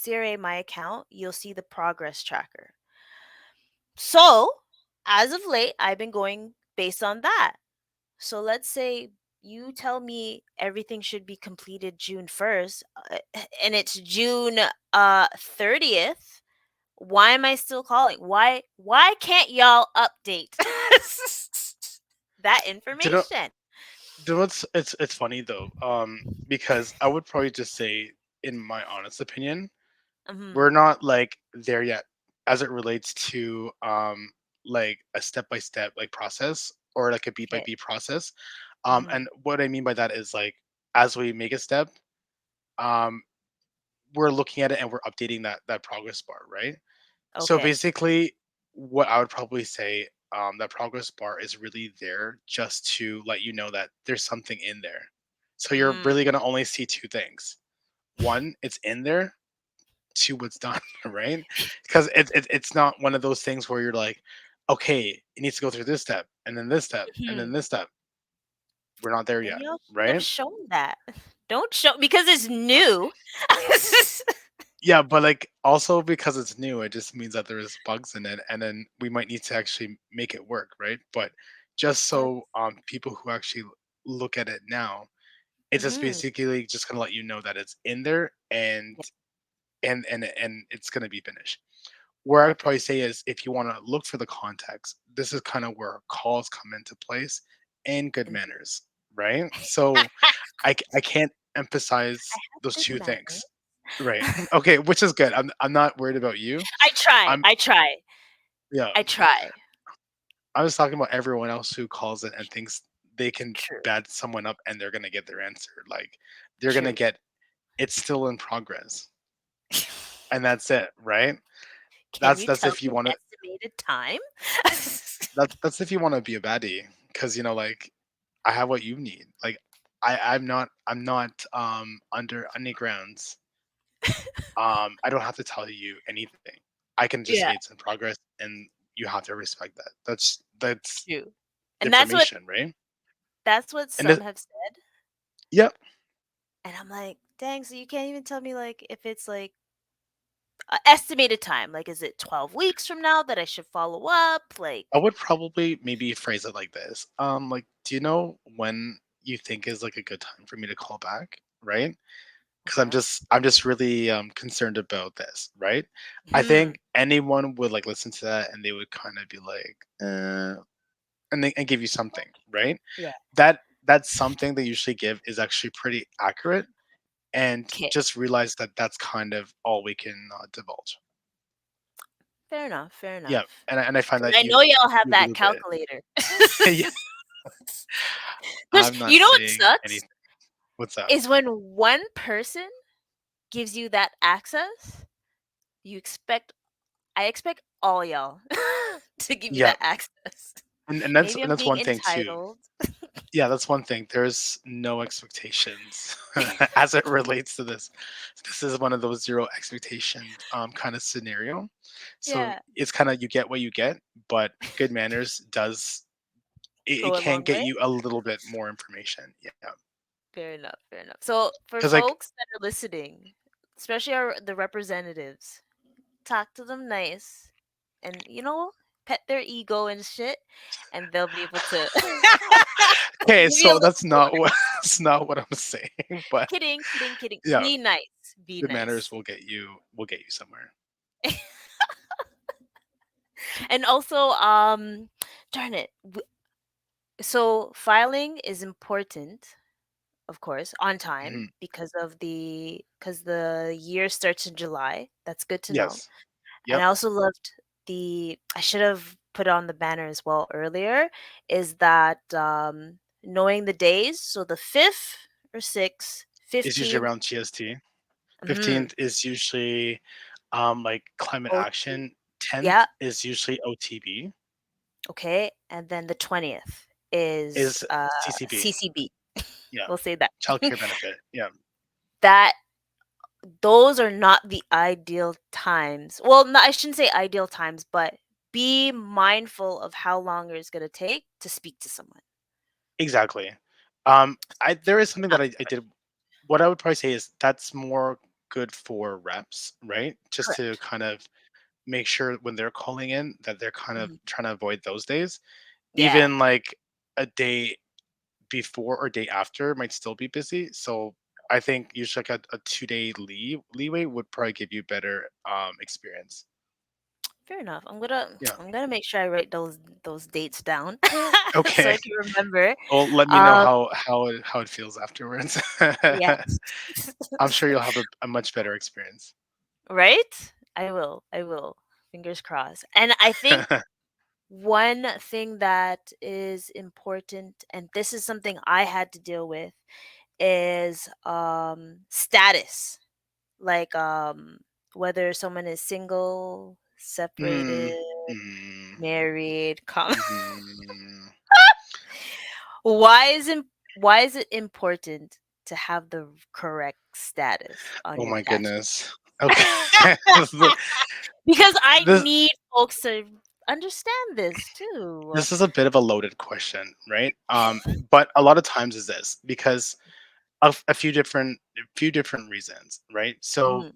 CRA My Account, you'll see the progress tracker. So as of late, I've been going based on that. So let's say you tell me everything should be completed June 1st, and it's June 30th. Why am I still calling? Why can't y'all update that do you know, information? it's funny though, because I would probably just say, in my honest opinion, we're Mhm. not like there yet as it relates to like a step by step like process, or like a beat by Okay. beat process. And Mhm. what I mean by that is, like, as we make a step, um we're looking at it and we're updating that progress bar, right? So Okay. basically, what I would probably say, that progress bar is really there just to let you know that there's something in there. So you're Mm. really gonna only see two things: one, it's in there; two, what's done, right? Because it's not one of those things where you're like, okay, it needs to go through this step, and then this step, and then Mhm. this step. We're not there Then yet, y'all should have right? shown that. Don't show because it's new. Yeah, but like also because it's new, it just means that there's bugs in it, and then we might need to actually make it work, right? But just That's so people who actually look at it now, it's just mhm. basically just gonna let you know that it's in there, and Yeah, it's gonna be finished. Where I'd okay. probably say is, if you want to look for the context, this is kind of where calls come into place, and good And manners, right? So I can't I emphasize have those good two manners. things. Right. Okay, which is good. I'm not worried about you. I try. I'm I try. Yeah. I try. I was talking about everyone else who calls it and thinks they can True. bad someone up and they're gonna get their answer. Like, they're gonna True. get, "It's still in progress," and that's it, right? Can That's you that's tell if me you an wanna estimated time? that's if you wanna be a baddie, because like, I have what you need. Like, I'm not under any grounds. I don't have to tell you anything. I can just say Yeah, it's in progress, and you have to respect that. That's true. the And information, right? that's what And some it have said, Yep. and I'm like, "Dang, so you can't even tell me, like, if it's, like, a estimated time, like, is it 12 weeks from now that I should follow up?" I Like would probably maybe phrase it like this. Like, do you know when you think is like a good time for me to call back? Right? Because okay. I'm just really concerned about this, right? I Mhm. think anyone would like listen to that and they would kind of be like, and give you something, right? Yeah. That's something they usually give is actually pretty accurate, and Okay. just realize that that's kind of all we can divulge. Fair enough, fair Yeah, enough. and I find 'Cause that I know y'all have you that really did. calculator. Yeah, 'Cause I'm not you know what saying sucks? anything. What's up? Is when one person gives you that access, you expect I expect all y'all to give you Yeah, that access. and Maybe I'm that's being one thing too. entitled. Yeah, that's one thing. There's no expectations as it relates to this. This is one of those zero expectations kind of scenario. So Yeah, it's kind of, you get what you get, but good manners does, it go a can long get way. you a little bit more information. Yeah, Fair enough, fair enough. So, for because like, folks that are listening, especially the representatives, talk to them nice and, pet their ego and shit, and they'll be able to Okay, Give you a so little that's more. not what that's not what I'm saying, but Kidding, kidding, kidding. yeah, Be nice. Be good manners nice. will get you somewhere. And also, darn it. So filing is important, of course, on time Mhm. because the year starts in July. That's good to know. Yes. And Yep. I also loved I should have put on the banner as well earlier, is that knowing the days. So the 5th or 6th, Is usually 15th, around GST. mm, 15th is usually like climate OT. action. 10th Yeah, is usually OTB. okay. And then the 20th is Is CCB. CCB. Yeah. We'll say that. Childcare benefit. Yeah. That those are not the ideal times. Well, I shouldn't say ideal times, but be mindful of how long it's going to take to speak to someone. Exactly. I there is something that I did. What I would probably say is that's more good for reps, right? Just to Correct. kind of make sure when they're calling in that they're kind of Mhm. trying to avoid those days. Yeah, Even like a day before or day after might still be busy. So I think usually like a 2 day leeway would probably give you better experience. fair enough. Yeah. I'm gonna make sure I write those dates down so Okay. I can remember. Well, let me know Um, how it feels afterwards. yes. I'm sure you'll have a much better experience. Right? I will. I will. Fingers crossed. And I think one thing that is important, and this is something I had to deal with, is status. Like whether someone is single, separated, Mm, mm, married, come. mhm. Why is it why is it important to have the correct status on Oh your my tax goodness. Okay. because I this need folks to understand this too. this is a bit of a loaded question, right? But a lot of times is this because of a few different reasons, right? So Mhm,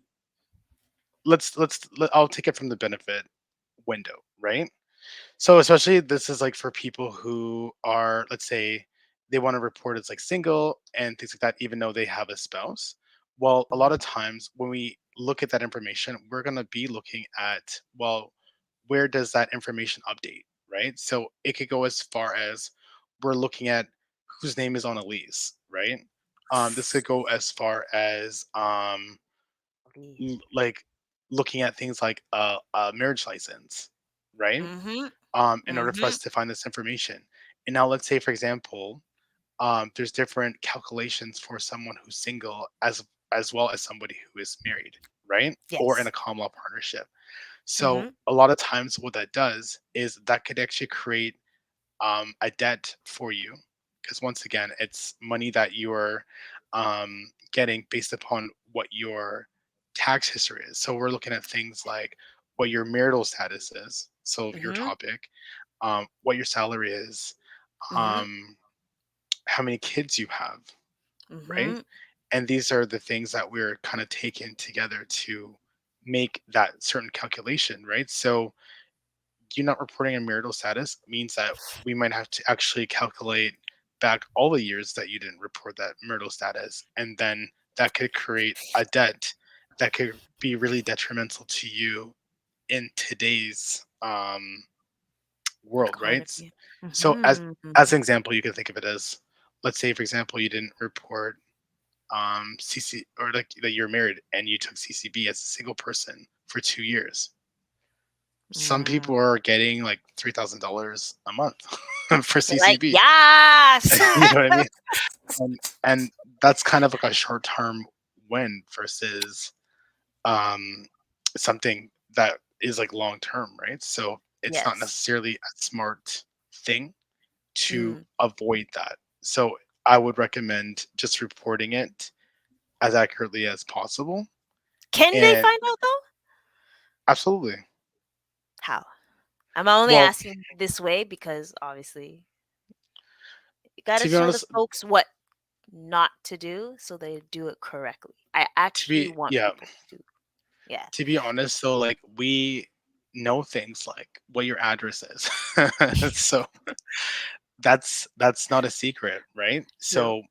I'll take it from the benefit window, right? So especially this is like for people who are, let's say, they want to report as like single and things like that, even though they have a spouse. Well, a lot mhm. of times when we look at that information, we're going to be looking at, well, where does that information update, right? So it could go as far as we're looking at whose name is on a lease, right? This could go as far as Please. like looking at things like a marriage license, right? Mhm, In order for mhm, us to find this information. And now let's say, for example, there's different calculations for someone who's single as well as somebody who is married, right? Or in yes. a common law partnership. So Mhm, a lot of times what that does is that could actually create a debt for you because once again it's money that you're getting based upon what your tax history is. So we're looking at things like what your marital status is, so your mhm, topic, what your salary is, mhm, um, how many kids you have, right? mhm, And these are the things that we're kind of taking together to make that certain calculation, right? So you not reporting a marital status means that we might have to actually calculate back all the years that you didn't report that marital status. And then that could create a debt that could be really detrimental to you in today's world, right? economy. So Mhm, as an example, you can think of it as, let's say for example, you didn't report CC or like that you're married and you took CCB as a single person for 2 years. Some mm. people are getting like $3,000 a month for They're like, CCB. "Yes!" You know what I mean? And that's kind of like a short term win versus um, something that is like long term, right? So it's not Yes. necessarily a smart thing to Mm. avoid that. So I would recommend just reporting it as accurately as possible. Can they And find out though? absolutely. How? I'm only Well, asking this way because obviously you gotta to be show the honest, folks what not to do so they do it correctly. I actually want yeah, people to. Yeah. to be honest though, like we know things like what your address is. So that's not a secret, right? True. So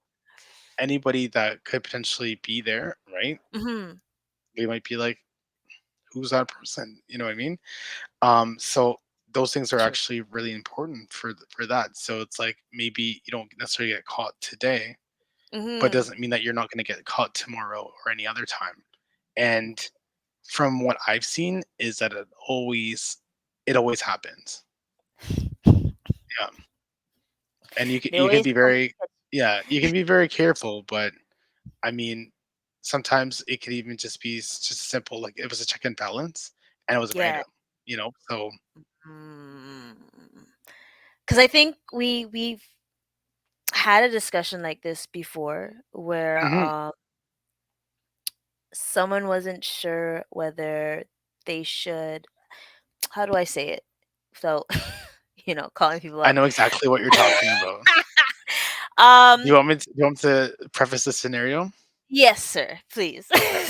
anybody that could potentially be there, right? Mhm. They might be like, who's that person? You know what I mean? So those things are True. actually really important for that. So it's like maybe you don't necessarily get caught today, but Mhm. doesn't mean that you're not going to get caught tomorrow or any other time. And from what I've seen is that it always happens. Yeah. And you can They you can always be come to very catch. yeah, you can be very careful, but I mean, sometimes it could even just be just simple, like it was a check and balance and it was Yeah. random, so Mm. 'Cause I think we've had a discussion like this before where, Mhm. someone wasn't sure whether they should how do I say it? So, calling people I out. know exactly what you're talking about. Um, Do you want to preface the scenario? yes, sir, please. Okay.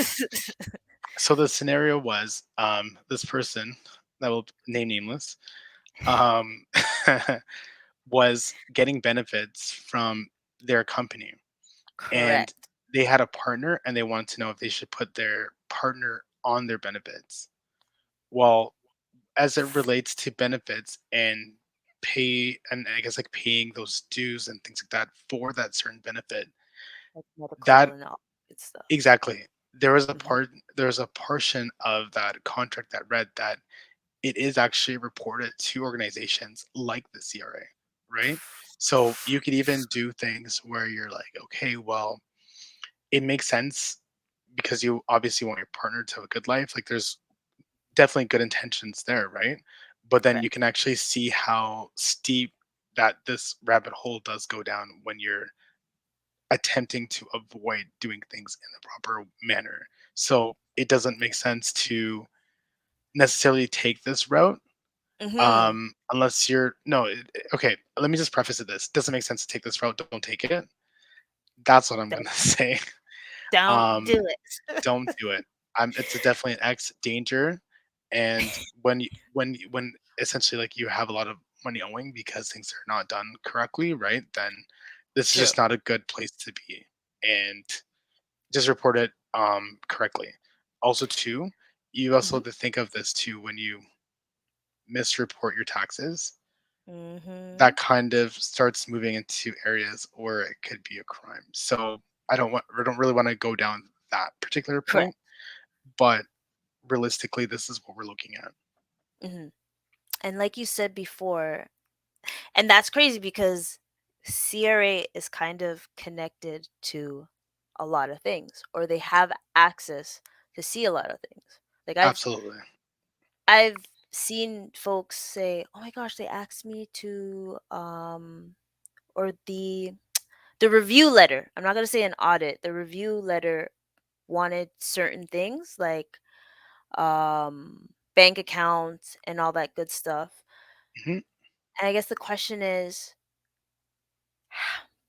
So the scenario was, this person that will name nameless, um, was getting benefits from their company, and Correct. they had a partner, and they wanted to know if they should put their partner on their benefits. Well, as it relates to benefits and pay, and I guess like paying those dues and things like that for that certain benefit, Like medical that and all good stuff. exactly. There was a Mhm. part there was a portion of that contract that read that it is actually reported to organizations like the CRA, right? So you could even do things where you're like, okay, well, it makes sense because you obviously want your partner to have a good life. Like there's definitely good intentions there, right? But then you Correct. can actually see how steep that this rabbit hole does go down when you're attempting to avoid doing things in the proper manner. So it doesn't make sense to necessarily take this route, Mhm. unless you're no. Okay, let me just preface it. This doesn't make sense to take this route. Don't take it. That's what I'm Don't gonna say. don't Um, do it. don't do it. It's definitely an X danger, and when essentially like you have a lot of money owing because things are not done correctly, right? Then this is True. just not a good place to be, and just report it correctly. Also, too, you also Mhm. have to think of this too when you misreport your taxes. That Mhm. kind of starts moving into areas where it could be a crime. So I don't really want to go down that particular point, Correct. but realistically, this is what we're looking at. Mhm. And like you said before, and that's crazy because CRA is kind of connected to a lot of things, or they have access to see a lot of things. Like Absolutely. I've seen folks say, "Oh my gosh, they asked me to or the review letter. I'm not going to say an audit. The review letter wanted certain things like bank accounts and all that good stuff." Mhm. And I guess the question is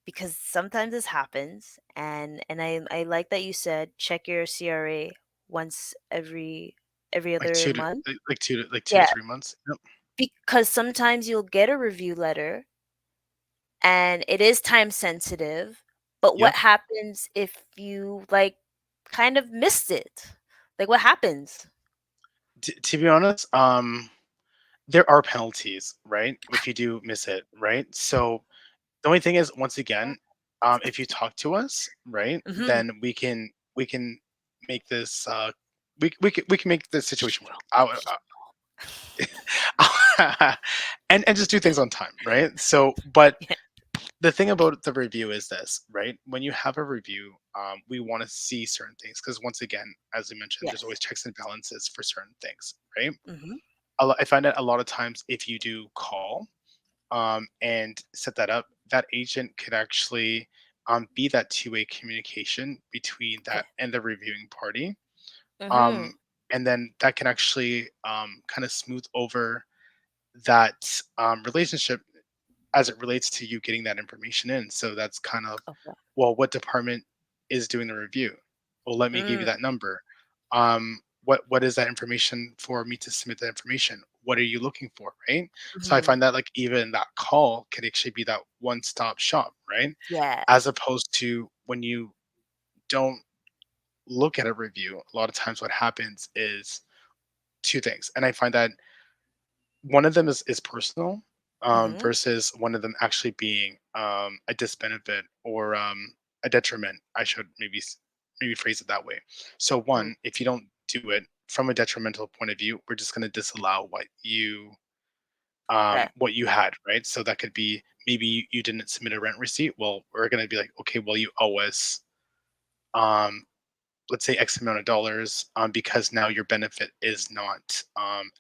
because sometimes this happens and I like that you said check your CRA once every Like other month. like 2 to Yeah, 3 months. Yep. because sometimes you'll get a review letter and it is time sensitive, but what Yep. happens if you like kind of missed it? Like what happens? To be honest, there are penalties, right? If you do miss it, right? So the only thing is, once again, if you talk to us, right, Mhm. then we can make this we can make this situation work. And just do things on time, right? So, but Yeah. the thing about the review is this, right? When you have a review, we want to see certain things because once again, as we mentioned, there's Yes. always checks and balances for certain things, right? Mhm. I find that a lot of times if you do call and set that up, that agent could actually be that two-way communication between Okay. that and the reviewing party. Mhm. Um, and then that can actually kind of smooth over that relationship as it relates to you getting that information in. So that's kind of, Okay. well, what department is doing the review? Well, let me give you Mm. that number. What is that information for me to submit that information? what are you looking for, right? So I Mhm. find that like even that call could actually be that one stop shop, right? Yeah. As opposed to when you don't look at a review, a lot of times what happens is two things. And I find that one of them is personal, Mhm. versus one of them actually being a disbenefit or a detriment. I should maybe phrase it that way. So Mm. one, if you don't do it from a detrimental point of view, we're just going to disallow Right. what you had, right? So that could be maybe you didn't submit a rent receipt. Well, we're going to be like, okay, well you owe us um, let's say X amount of dollars, because now your benefit is not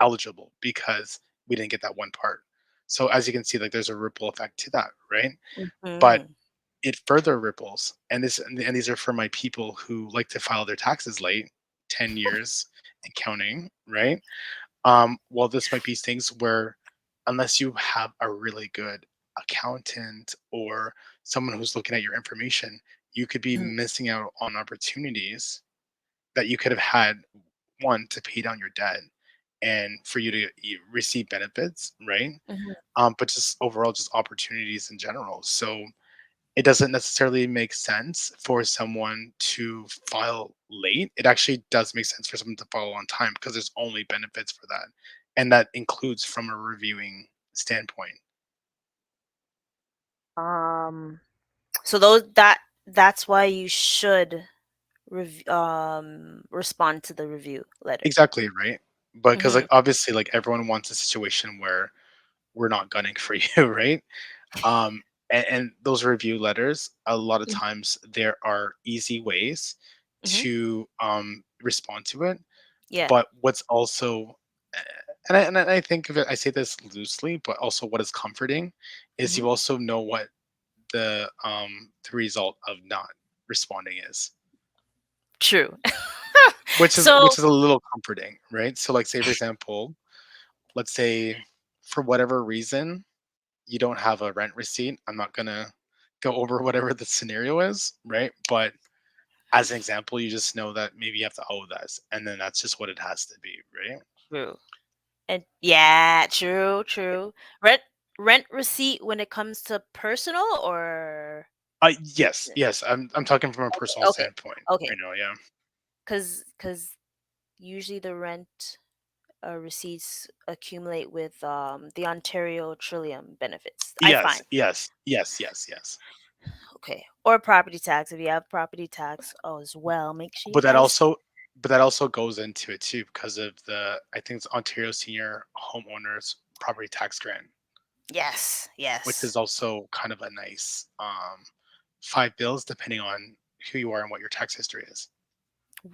eligible because we didn't get that one part. So as you can see, like there's a ripple effect to that, right? But Mhm. it further ripples, and these are for my people who like to file their taxes late, 10 years and counting, right? Well, this might be things where unless you have a really good accountant or someone who's looking at your information, you could be Mhm. missing out on opportunities that you could have had, one, to pay down your debt and for you to receive benefits, right? Mhm. But just overall, just opportunities in general. So it doesn't necessarily make sense for someone to file late. It actually does make sense for someone to file on time because there's only benefits for that. And that includes from a reviewing standpoint. Um, so that's why you should respond to the review letter. Exactly, right? But because like Mhm. obviously like everyone wants a situation where we're not gunning for you, right? And those review letters, a lot of Mhm. times there are easy ways Mhm. to respond to it. Yeah. But what's also, eh, and I think of it, I say this loosely, but also what is comforting is Mhm. you also know what the result of not responding is, True. which is So, a little comforting, right? So like say for example, let's say for whatever reason you don't have a rent receipt. I'm not gonna go over whatever the scenario is, right? But as an example, you just know that maybe you have to owe this, and then that's just what it has to be, right? true. And yeah, true, true. Rent rent receipt when it comes to personal or Yes, business? yes. I'm talking from a Okay, personal okay, standpoint okay. right now. Yeah. Because usually the rent receipts accumulate with the Ontario Trillium benefits. I Yes, find. yes, yes, yes, yes. Okay. Or property tax. If you have property tax as well, make sure you But that guys. also, but that also goes into it too because of the I think it's Ontario Senior Homeowners Property Tax Grant, Yes, which yes. is also kind of a nice five bills depending on who you are and what your tax history is.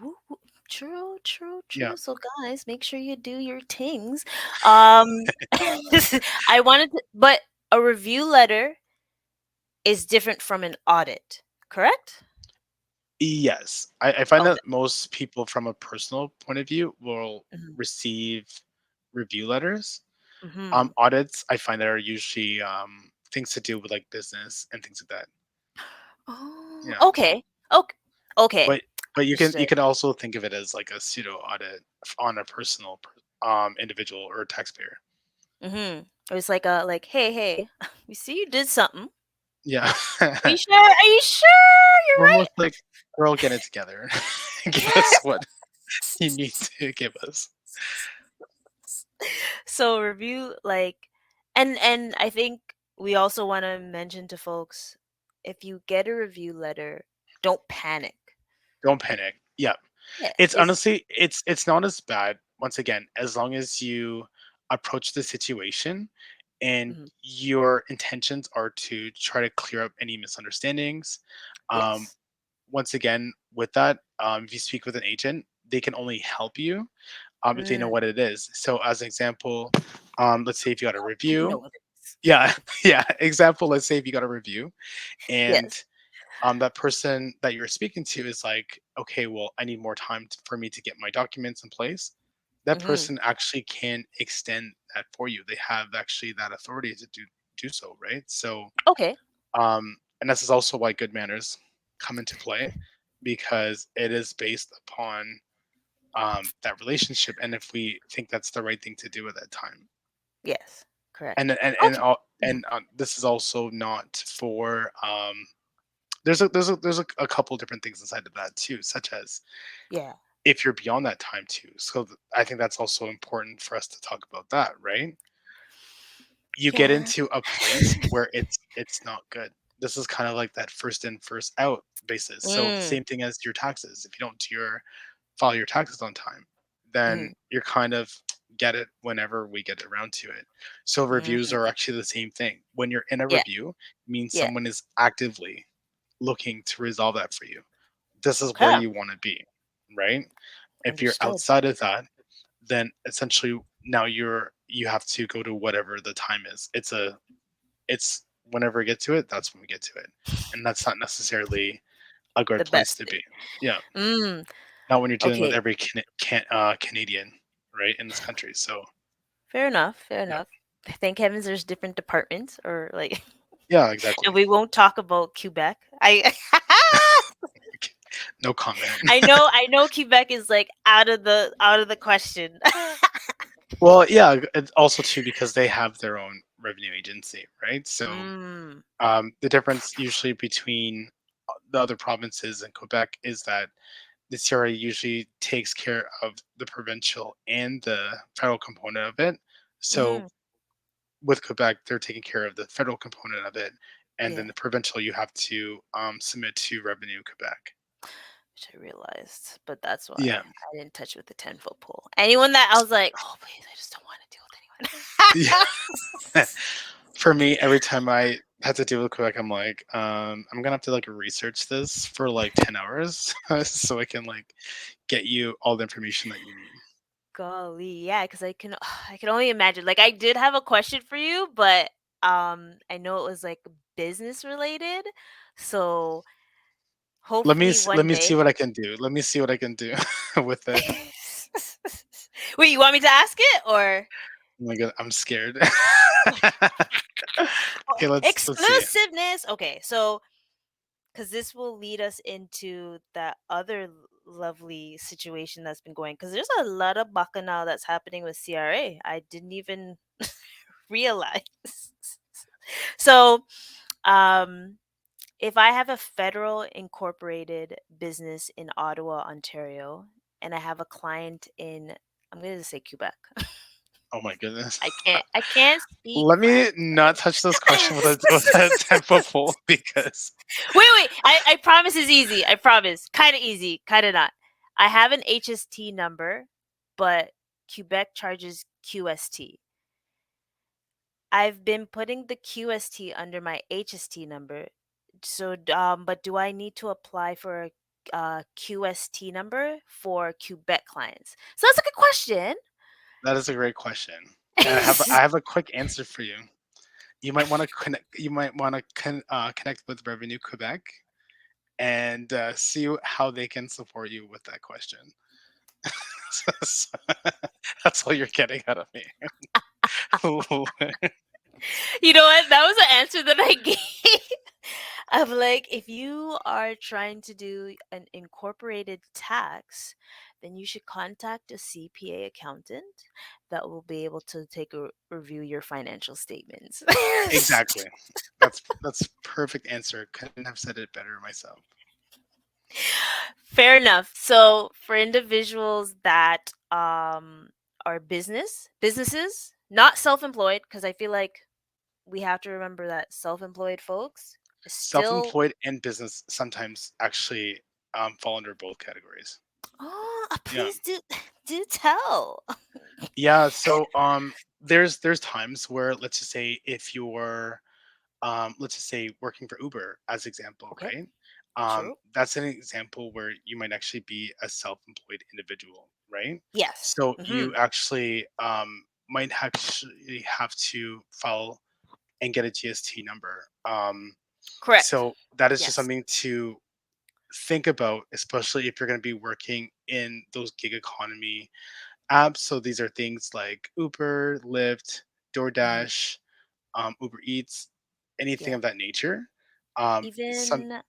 Woo, woo. True, true, Yeah. true. So guys, make sure you do your things. Um I wanted to, but a review letter is different from an audit, correct? Yes, I find Okay. that most people, from a personal point of view, will Mhm. receive review letters. Mhm. Audits, I find that are usually things to do with like business and things like that. Oh, Yeah, okay. Okay. Okay. but you Understood. can also think of it as like a pseudo audit on a personal individual or taxpayer. Mhm. It was like a like, "Hey, hey, we see you did something. Yeah, Are you sure? Are you sure you're right?" almost like girl, get it together. Give us Yes. what you need to give us. So review like and I think we also want to mention to folks if you get a review letter, don't panic. Don't panic. Yeah. Yeah, It's is honestly it's not as bad, once again, as long as you approach the situation and mhm, your intentions are to try to clear up any misunderstandings. Um, yes. Once again, with that, if you speak with an agent, they can only help you if they know Mm, what it is. So, as an example, let's say if you got a you know review, what it is. yeah, yeah. Example, let's say if you got a review, and Yes. that person that you're speaking to is like, okay, well, I need more time for me to get my documents in place. That Mhm. person actually can extend that for you. They have actually that authority to do so, right? So, Okay. and this is also why good manners come into play because it is based upon that relationship, and if we think that's the right thing to do at that time. Yes. And Correct. then- and Okay. all, Mhm. and this is also not for there's a couple different things inside of that too, such as Yeah. if you're beyond that time too. So I think that's also important for us to talk about that, right? You get Yeah. into a place where it's not good. This is kind of like that first in, first out basis. So the Mm. same thing as your taxes. If you don't do your file your taxes on time, then Mhm. you're kind of get it whenever we get around to it. So reviews Mm. are actually the same thing. When you're in a Yeah. review, it means Yeah. someone is actively looking to resolve that for you. This is where Okay. you want to be, right? If you're Understood. outside of that, then essentially now you have to go to whatever the time is. It's whenever we get to it, that's when we get to it. And that's not necessarily a The good place best to thing. be. Yeah. Mm. Not when you're dealing with Okay. every Canadian, right, in this country. So, Fair enough. Fair yeah. enough. Thank heavens there's different departments or like Yeah, exactly. and we won't talk about Quebec. I No comment. I know Quebec is like out of the question. Well, yeah, it's also too because they have their own revenue agency, right? So, Mm. the difference usually between the other provinces and Quebec is that the CRA usually takes care of the provincial and the federal component of it. So Mhm. with Quebec, they're taking care of the federal component of it, and then Yeah. the provincial you have to submit to Revenue Quebec. Which I realized, but that's why Yeah, I didn't touch with the 10-foot pole. Anyone that I was like, "Oh, please, I just don't wanna deal with yeah. For me, every time I had to deal with Quebec, I'm like, I'm gonna have to like research this for like 10 hours so I can like get you all the information that you need. Golly, yeah, because I can only imagine. Like, I did have a question for you, but, I know it was, like, business related, so hopefully Let one me see day. what I can do. Let me see what I can do with it. Wait, you want me to ask it or Oh my god, I'm scared. oh, Okay, let's see. exclusiveness? Okay, so because this will lead us into that other lovely situation that's been going. Because there's a lot of bacchanal that's happening with CRA. I didn't even realize. So, um, if I have a federal incorporated business in Ottawa, Ontario, and I have a client in, I'm going to say Quebec. Oh my goodness. I can't speak Let me French. not touch this question with a 10-foot pole because Wait. I promise it's easy. I promise. Kind of easy, kind of not. I have an HST number, but Quebec charges QST. I've been putting the QST under my HST number. So, but do I need to apply for a QST number for Quebec clients? So that's a good question. that is a great question. And I have a quick answer for you. You might want to connect. You might want to connect with Revenue Quebec and see how they can support you with that question. So, that's all you're getting out of me. You know what? That was the answer that I gave. Of like, if you are trying to do an incorporated tax, then you should contact a CPA accountant that will be able to take a review your financial statements. Exactly. That's perfect answer. Couldn't have said it better myself. Fair enough. So for individuals that are businesses, not self-employed, because I feel like we have to remember that self-employed folks still. Self-employed and business sometimes actually fall under both categories. Oh, Yeah. please do tell. Yeah, so there's times where let's just say if you're let's just say working for Uber as example, Okay, right? true. That's an example where you might actually be a self-employed individual, right? Yes. So Hmm. you actually might actually have to file and get a GST number. Correct. So that is just Yes. something to think about, especially if you're going to be working in those gig economy apps. So these are things like Uber, Lyft, Hmm. DoorDash, Uber Eats, anything Yeah. of that nature. Some Even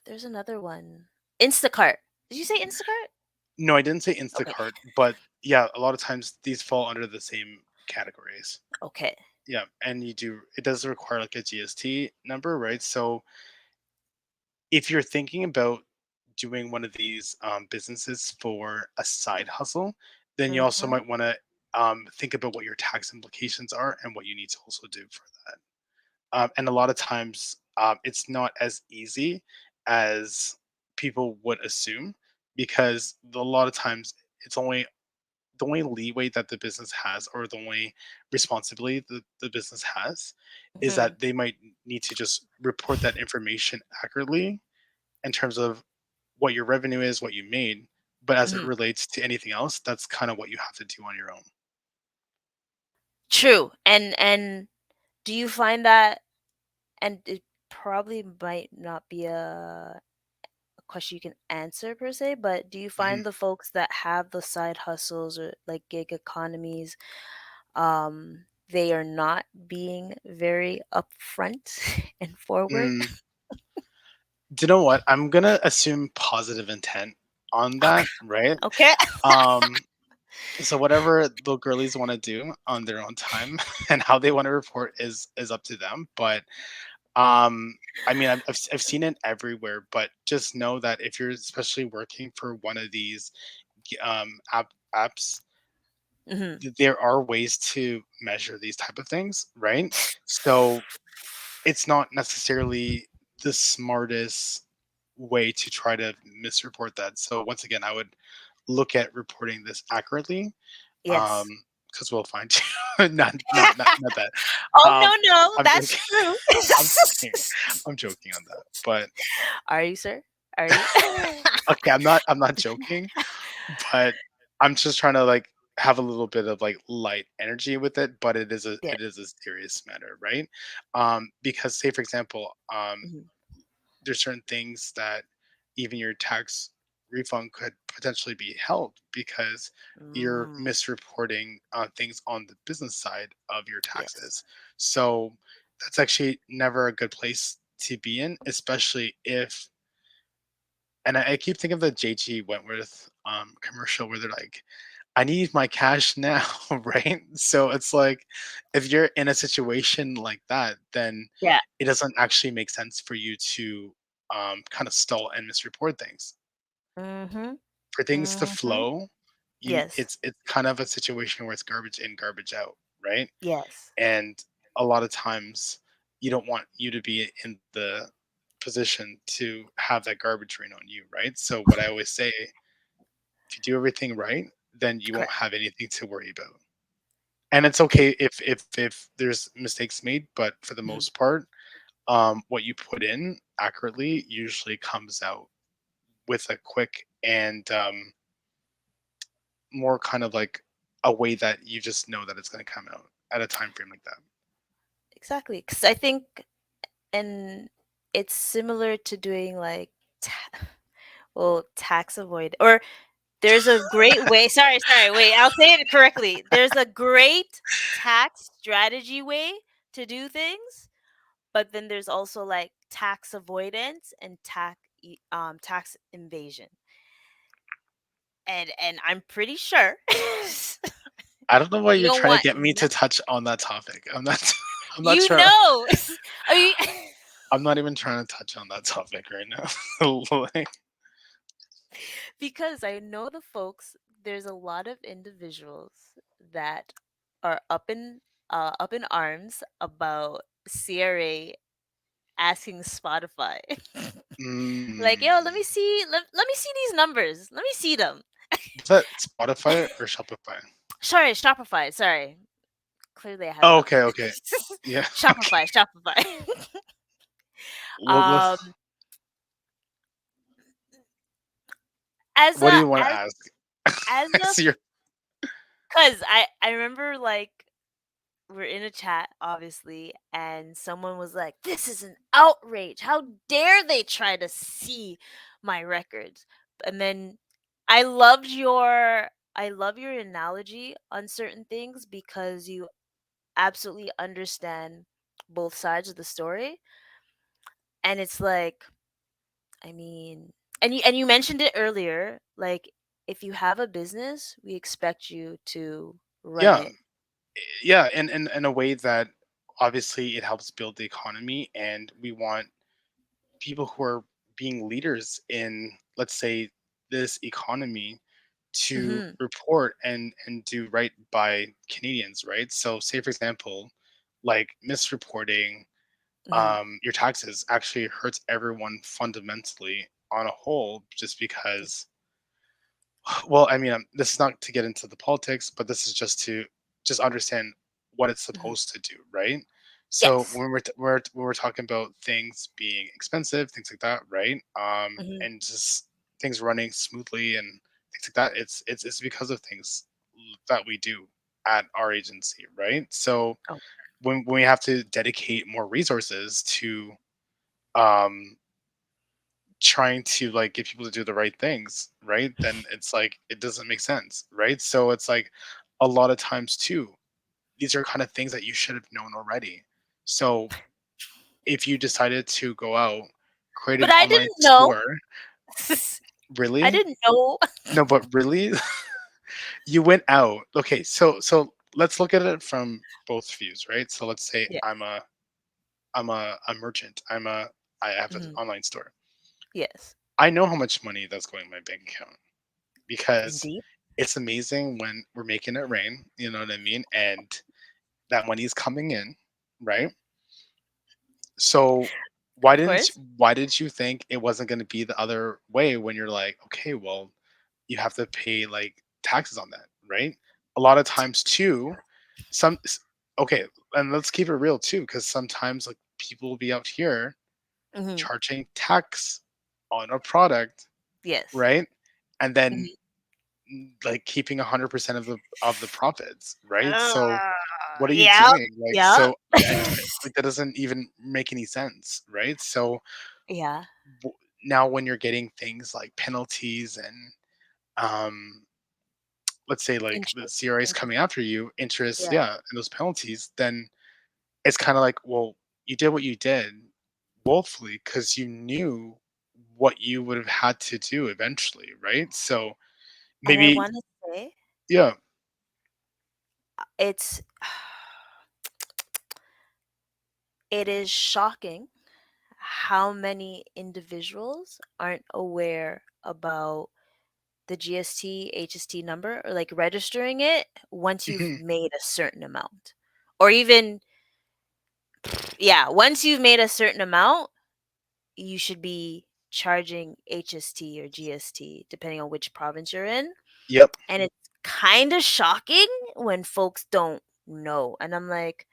there's another one. Instacart. Did you say Instacart? No, I didn't say Okay. Instacart, but yeah, a lot of times these fall under the same categories. Okay. Yeah, and it does require like a GST number, right? So if you're thinking about doing one of these businesses for a side hustle, then you also Mhm. might want to think about what your tax implications are and what you need to also do for that. And a lot of times, it's not as easy as people would assume because a lot of times it's only the only leeway that the business has or the only responsibility the business has is Mhm. that they might need to just report that information accurately in terms of what your revenue is, what you made. But as it Mhm. relates to anything else, that's kind of what you have to do on your own. True. And do you find that, and it probably might not be a question you can answer per se, but do you Mhm. find the folks that have the side hustles or like gig economies, they are not being very upfront and forward? Mm, do you know what? I'm gonna assume positive intent on Okay. that, right? Okay. Um, so whatever the girlies want to do on their own time and how they want to report is up to them. But I mean, I've seen it everywhere. But just know that if you're especially working for one of these apps, Mhm. there are ways to measure these type of things, right? So it's not necessarily the smartest way to try to misreport that. So once again, I would look at reporting this accurately, um, Yes. because we'll find you. Not that. Oh, Um, no, no, I'm that's joking. true. I'm joking. I'm joking on that. But Are you, sir? Are you? okay, I'm not joking, but I'm just trying to like have a little bit of like light energy with it, but Yeah. it is a serious matter, right? Because say for example, Mhm. there's certain things that even your tax refund could potentially be held because you're Mm, misreporting things on the business side of your yes. taxes. So that's actually never a good place to be in, especially if and I keep thinking of the JG Wentworth commercial where they're like, I need my cash now, right? So it's like if you're in a situation like that, then Yeah. it doesn't actually make sense for you to kind of stall and misreport things. Mhm. For things to Mhm. flow, Yes. it's kind of a situation where it's garbage in, garbage out, right? Yes. And a lot of times you don't want you to be in the position to have that garbage rain on you, right? So what I always say, if you do everything right, then you won't Correct. have anything to worry about. And it's okay if there's mistakes made, but for the Mhm. most part, what you put in accurately usually comes out with a quick and more kind of like a way that you just know that it's going to come out at a time frame like that. Exactly. Because I think, and it's similar to doing like, well, tax avoid, or there's a great way. Sorry, sorry. Wait, I'll say it correctly. There's a great tax strategy way to do things, but then there's also like tax avoidance and tax invasion. And I'm pretty sure I don't know why you you're don't trying to want get me no, to touch on that topic. I'm not. I'm not you sure. know. I mean, I'm not even trying to touch on that topic right now. Like, because I know the folks, there's a lot of individuals that are up in arms about CRA asking Spotify. Like, yo, let me mm, see let me see these numbers. Let me see them. is that Spotify or Shopify? Sorry, Shopify, sorry. Clearly I have Oh, not okay, heard okay. this. Yeah. Okay. Shopify, Shopify. Well, um as what do a you want to ask? as a So you're, cuz I remember like we're in a chat obviously and someone was like, this is an outrage, how dare they try to see my records. And then i loved your I love your analogy on certain things because you absolutely understand both sides of the story. And it's like, I mean, and you mentioned it earlier, like if you have a business, we expect you to run Yeah, it. yeah, and in a way that obviously it helps build the economy, and we want people who are being leaders in, let's say, this economy to Mhm. report and do right by Canadians, right? So, say for example, like misreporting Mhm. your taxes actually hurts everyone fundamentally on a whole, just Yeah. because. Well, I mean, this is not to get into the politics, but this is just to just understand what it's Mhm. supposed to do, right? So Yes. when we're talking about things being expensive, things like that, right? Mhm. And just things running smoothly and things like that, it's because of things that we do at our agency, right? So Oh. when we have to dedicate more resources to um trying to like get people to do the right things, right? Then it's like it doesn't make sense, right? So it's like a lot of times too, these are kind of things that you should have known already. So if you decided to go out, create But an I online didn't know. store, I really? didn't know. No, but really, you went out. Okay, so let's look at it from both views, right? So let's say Yeah. I'm a merchant. I have an Mhm. online store. Yes. I know how much money that's going in my bank account because Indeed. it's amazing when we're making it rain, you know what I mean? And that money's coming in, right? So Of course. why did you think it wasn't going to be the other way when you're like, okay, well, you have to pay like taxes on that, right? A lot of times too, some s- okay, and let's keep it real too, because sometimes like people will be out here Mhm. charging tax on a product, Yes. right? And then Mhm. like keeping 100% of the profits, right? So what are you Yeah. doing? Like, Yeah. so like that doesn't even make any sense, right? So Yeah. now when you're getting things like penalties and um let's say like the Interest. CRA is coming Interest. after you, interest, Yeah. yeah, and those penalties, then it's kind of like, well, you did what you did woefully because you knew what you would have had to do eventually, right? So And I maybe, wanna say yeah. it's it is shocking how many individuals aren't aware about the GST, HST number, or like registering it once you've Mhm. made a certain amount. Or even, yeah, once you've made a certain amount, you should be charging HST or GST, depending on which province you're in. Yep. And it's kind of shocking when folks don't know. And I'm like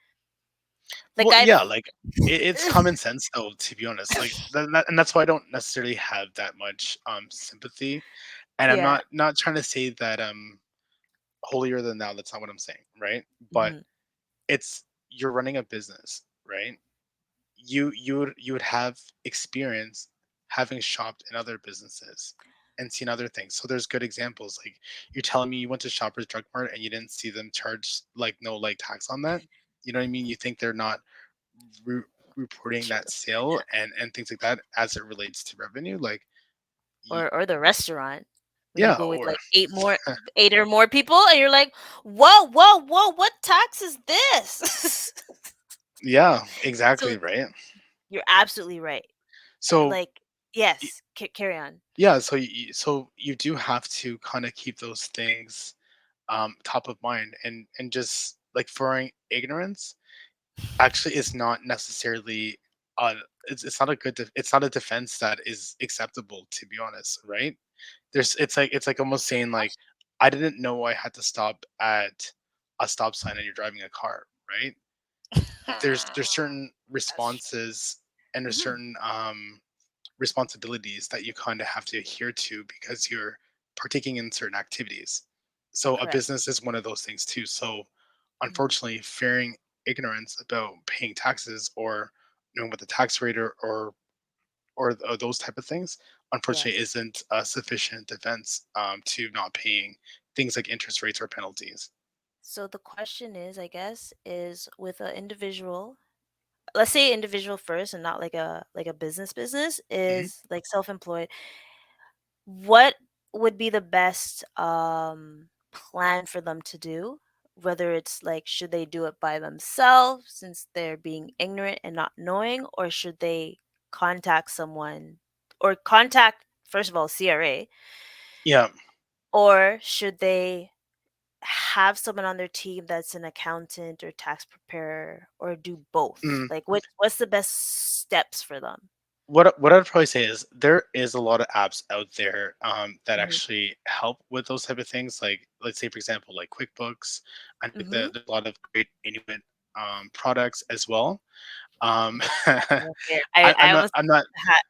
Well, yeah, I've, like it's common sense though, to be honest. Like and that's why I don't necessarily have that much sympathy. And I'm yeah. not trying to say that holier than thou. That's not what I'm saying, right? But Mhm. it's you're running a business, right? You would have experience having shopped in other businesses and seen other things. So there's good examples. Like you're telling me you went to Shoppers Drug Mart and you didn't see them charge like no like tax on that. You know what I mean? You think they're not re- reporting True. that sale and things like that as it relates to revenue. Like, y- Or the restaurant when you yeah, go with or like 8 or more people, and you're like, "Whoa, whoa, whoa, what tax is this?" yeah, So exactly, right. you're absolutely right. So Like, y- yes, carry on. yeah, so you do have to kind of keep those things top of mind and just like foreign ignorance actually is not necessarily uh it's not a it's not a defense that is acceptable, to be honest, right? It's like almost saying like I didn't know I had to stop at a stop sign and you're driving a car, right? There's certain That's true. responses and there's Mhm. certain responsibilities that you kind of have to adhere to because you're partaking in certain activities. So a Correct. business is one of those things too. So Mhm. unfortunately, fearing ignorance about paying taxes or knowing what the tax rate or those type of things, unfortunately, Yes. isn't a sufficient defense to not paying things like interest rates or penalties. So the question is, I guess, is with an individual, let's say individual first and not like a business Mhm. is like self-employed. What would be the best plan for them to do? Whether it's like, should they do it by themselves since they're being ignorant and not knowing, or should they contact someone, or contact, first of all, CRA, Yeah. or should they have someone on their team that's an accountant or tax preparer, or do both? Mm. Like, what's the best steps for them? What I'd probably say is there is a lot of apps out there that Mhm. actually help with those type of things. Like, let's say, for example, like QuickBooks. I think that Mhm. there's a lot of great Inuit products as well. Um, I, Okay. I I'm not. almost I'm not. had.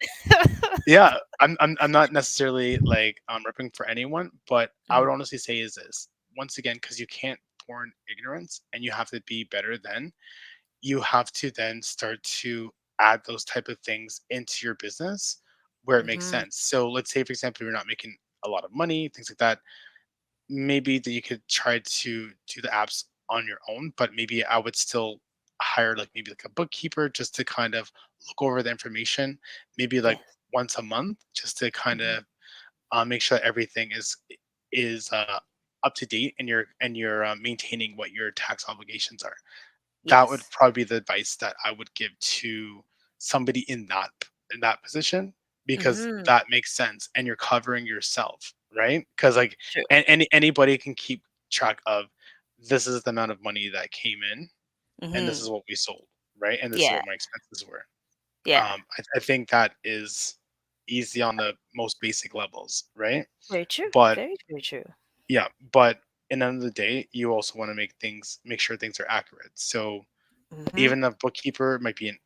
Yeah, I'm not necessarily like ripping for anyone, but I would Mhm. honestly say is this once again because you can't born ignorance and you have to be better then you have to then start to add those type of things into your business where it makes Mhm. sense. So let's say, for example, you're not making a lot of money, things like that. Maybe that you could try to do the apps on your own, but maybe I would still hire like maybe like a bookkeeper just to kind of look over the information, maybe like Yes. once a month, just to kind Mhm. of make sure that everything is up to date and you're maintaining what your tax obligations are. That would Yes. probably be the advice that I would give to somebody in that position because Mhm. that makes sense and you're covering yourself, right? Because like True. anybody can keep track of this is the amount of money that came in and this Mhm. is what we sold, right? And this is Yeah. what my expenses were. Yeah. I think that is easy on the most basic levels, right? Very true. But Very, very true. yeah, but in the end of the day, you also want to make sure things are accurate. So Mhm. even a bookkeeper might be an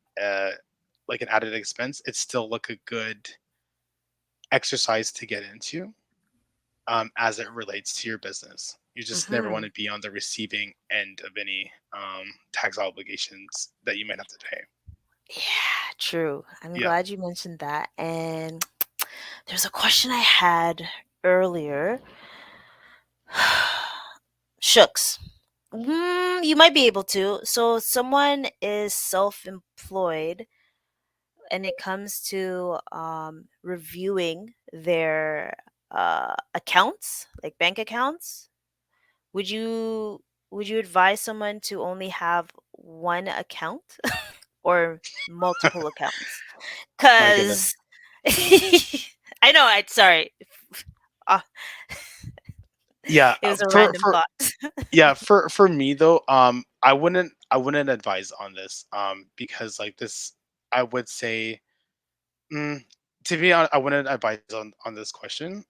like an added expense, it's still like a good exercise to get into as it relates to your business. You just never want Mhm. to be on the receiving end of any tax obligations that you might have to pay. Yeah, true. I'm Yeah. glad you mentioned that. And there's a question I had earlier. Shucks. You might be able to. So, someone is self-employed, and it comes to reviewing their accounts, like bank accounts. Would you would you advise someone to only have one account or multiple accounts? My goodness. Cuz I know, I sorry. Uh, Yeah. it was a For random for thought. yeah for me though, I wouldn't advise on this because like this I would say mm, to be honest, I wouldn't advise on this question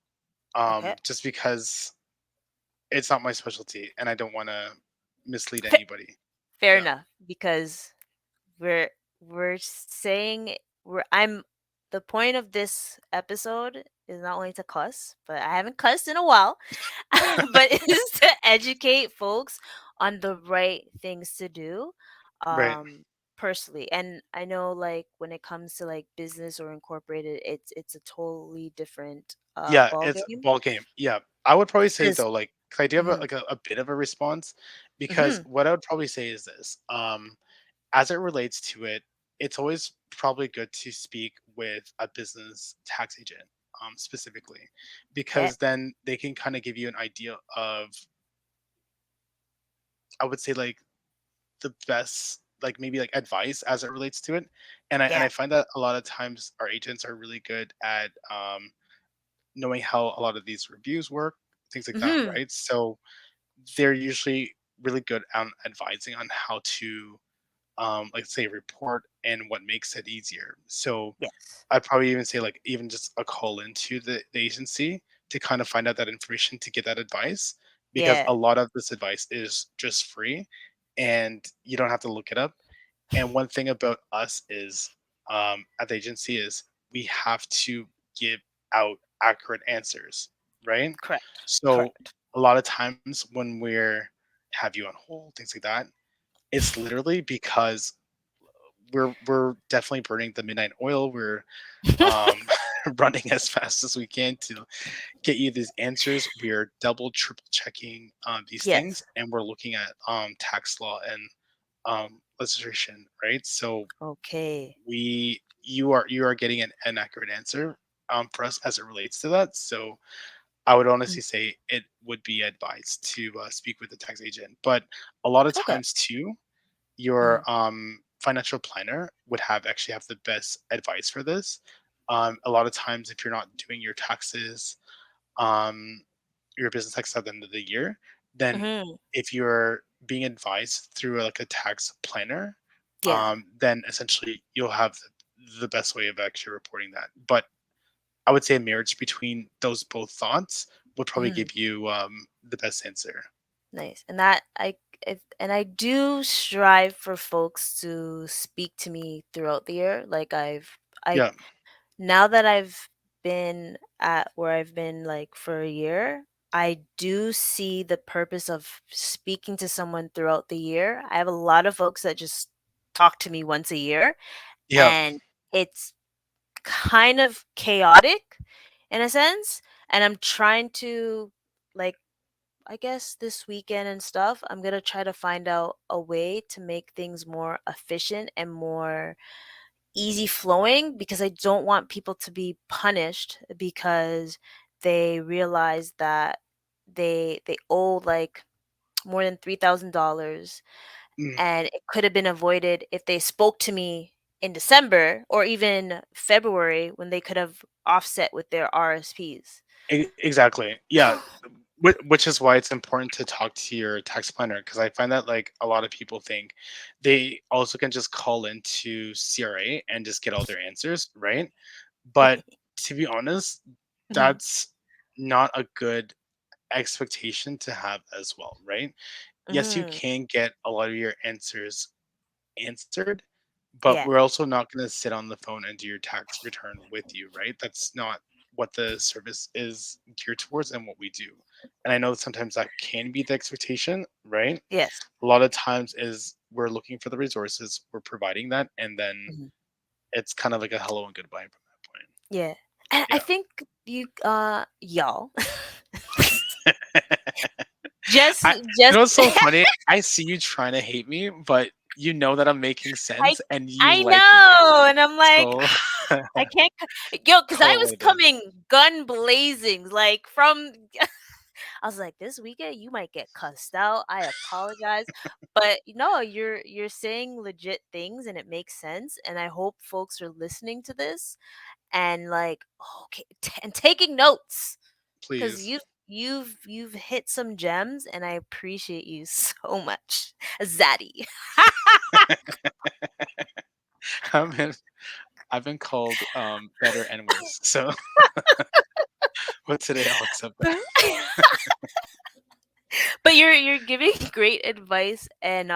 Okay. just because it's not my specialty, and I don't wanna mislead anybody. Fair Yeah. enough, because we're we're saying we're I'm the point of this episode is not only to cuss, but I haven't cussed in a while, but it is to educate folks on the right things to do, Right. um personally. And I know, like, when it comes to like business or incorporated, it's a totally different Yeah, ball it's game. ball game. Yeah. I would probably say Because though, like 'cause I do have a, hmm like a bit of a response because hmm what I would probably say is this. As it relates to it, it's always probably good to speak with a business tax agent, specifically, okay. because then they can kind of give you an idea of, I would say, like the best, like maybe like advice as it relates to it. And I Yeah. find that a lot of times our agents are really good at knowing how a lot of these reviews work, things like that, hmm right? So they're usually really good on advising on how to like say report and what makes it easier. So yes. I'd probably even say like even just a call into the agency to kind of find out that information to get that advice because Yeah. a lot of this advice is just free and you don't have to look it up. And one thing about us is at the agency is we have to give out accurate answers, right? Correct. So Correct. a lot of times when we're have you on hold, things like that, it's literally because we're definitely burning the midnight oil. We're um, running as fast as we can to get you these answers. We're double, triple checking these things, Yes. and we're looking at tax law and legislation, right? So Okay. you are getting an accurate answer for us as it relates to that. So I would Mm. honestly say it would be advised to speak with the tax agent. But a lot of Okay. times too, Mhm. your financial planner would have actually have the best advice for this. A lot of times, if you're not doing your taxes, um, your business tax at the end of the year, then Mhm. if you're being advised through like a tax planner, Yeah. then essentially you'll have the best way of actually reporting that. But I would say a marriage between those both thoughts would probably Mhm. give you the best answer. Nice. And that I do strive for folks to speak to me throughout the year. Like I Yeah. now that I've been at where I've been like for a year, I do see the purpose of speaking to someone throughout the year. I have a lot of folks that just talk to me once a year, Yeah. and it's kind of chaotic in a sense. And I'm trying to, like, I guess this weekend and stuff, I'm gonna try to find out a way to make things more efficient and more easy flowing, because I don't want people to be punished because they realize that they owe like more than $3,000, Mm. and it could have been avoided if they spoke to me in December or even February when they could have offset with their RSPs. Exactly. Yeah. Which is why it's important to talk to your tax planner, because I find that like a lot of people think they also can just call into CRA and just get all their answers, right? But to be honest, Mhm. that's not a good expectation to have as well, right? Yes, you Mhm. can get a lot of your answers answered, but Yeah. we're also not going to sit on the phone and do your tax return with you, right? That's not what the service is geared towards and what we do. And I know sometimes that can be the expectation, right? Yes. A lot of times is we're looking for the resources, we're providing that, and then Mhm. it's kind of like a hello and goodbye from that point. Yeah. And I Yeah. think you y'all just I just you know what's so funny? I see you trying to hate me, but you know that I'm making I sense and you I like me. know, and I'm like, So I can't yo, because I call it was what it is. coming gun blazing, like from I was like, this weekend you might get cussed out. I apologize. But you're saying legit things and it makes sense. And I hope folks are listening to this and like, okay, and taking notes, because Please. you've hit some gems, and I appreciate you so much, Zaddy. I've been I've been called better and worse. So but today I'll accept that. But you're giving great advice, and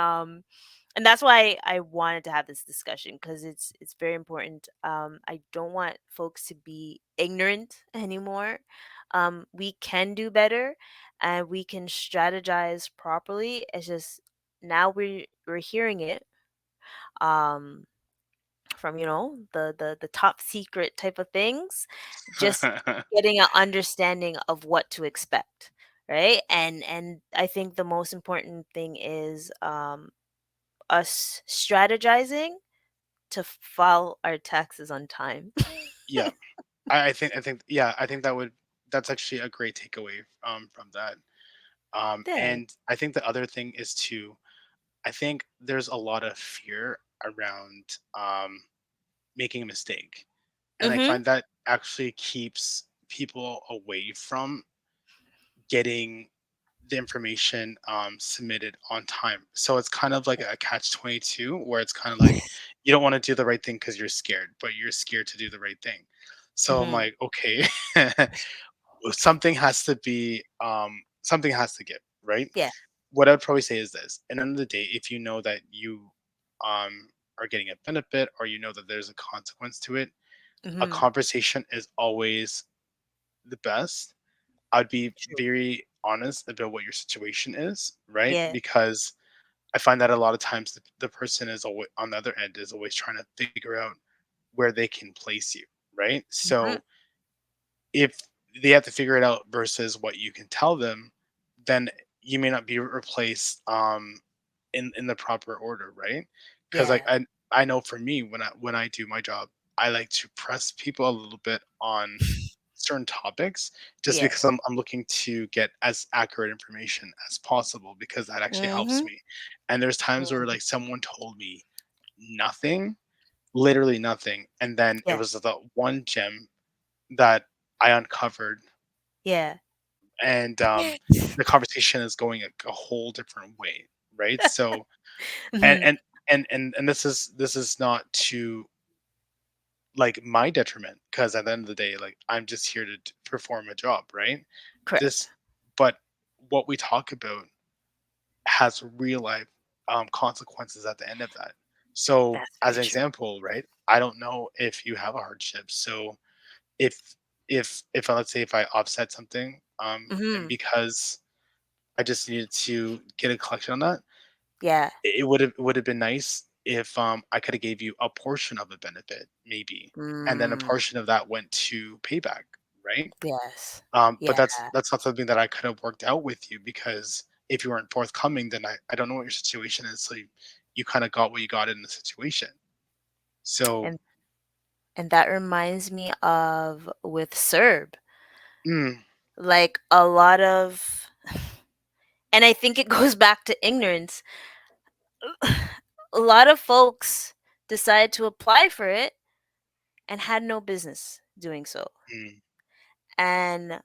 that's why I wanted to have this discussion, because it's very important. I don't want folks to be ignorant anymore. We can do better, and we can strategize properly. It's just now we're hearing it um from the top secret type of things, just getting an understanding of what to expect, right? And I think the most important thing is us strategizing to file our taxes on time. Yeah. I think that's actually a great takeaway from that. Dang. And I think the other thing is to I think there's a lot of fear around making a mistake. And I Mhm. find that actually keeps people away from getting the information submitted on time. So it's kind of like a catch 22 where it's kind of like you don't want to do the right thing because you're scared, but you're scared to do the right thing. So I'm Mhm. like, okay, something has to be, something has to give, right? Yeah. What I'd probably say is this: at the end of the day, if you know that you are getting a benefit or you know that there's a consequence to it, a Mhm. conversation is always the best. I'd be True. very honest about what your situation is, right? Yeah. Because I find that a lot of times the person is always on the other end is always trying to figure out where they can place you, right? Mhm. So if they have to figure it out versus what you can tell them, then you may not be replaced in the proper order, right? Because like Yeah. I know for me when I do my job, I like to press people a little bit on certain topics just Yeah. because I'm looking to get as accurate information as possible because that actually helps Mhm. me. And there's times where Mhm. like someone told me nothing, literally nothing, and then it Yeah. was the one gem that I uncovered, Yeah. and the conversation is going a whole different way, right? So and Mhm. and and this is not to like my detriment because at the end of the day, like I'm just here to perform a job, right? Correct. This, but what we talk about has real life consequences at the end of that. So, That's as very an true. example, right? I don't know if you have a hardship. So, if let's say if I offset something, and Mhm. because I just needed to get a collection on that, Yeah. it would have been nice if I could have gave you a portion of a benefit, maybe, and then a Mm. portion of that went to payback, right? Yes. But Yeah. that's not something that I could have worked out with you because if you weren't forthcoming, then I don't know what your situation is. So you kind of got what you got in the situation. So, And and that reminds me of with Serb. mm, Like a lot of and I think it goes back to ignorance. A lot of folks decided to apply for it and had no business doing so. mm. And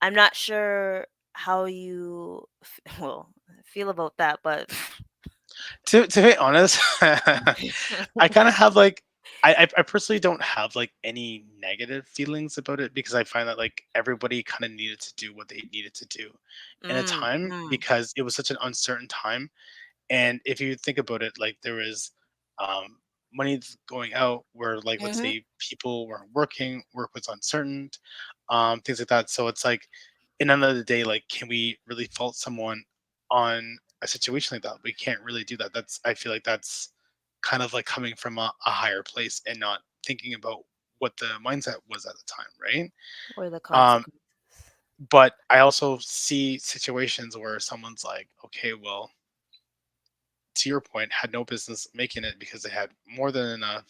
I'm not sure how you well feel about that, but To be honest, I kind of have like I personally don't have like any negative feelings about it because I find that like everybody kind of needed to do what they needed to do in a mm, time mm, because it was such an uncertain time. And if you think about it, like there was um, money going out where, like, let's mhm, say people weren't working, work was uncertain, things like that. So it's like, in the end of the day, like, can we really fault someone on a situation like that? We can't really do that. That's I feel like that's kind of like coming from a higher place and not thinking about what the mindset was at the time, right? or the Um, consequences. but I also see situations where someone's like, okay, well, to your point, had no business making it because they had more than enough,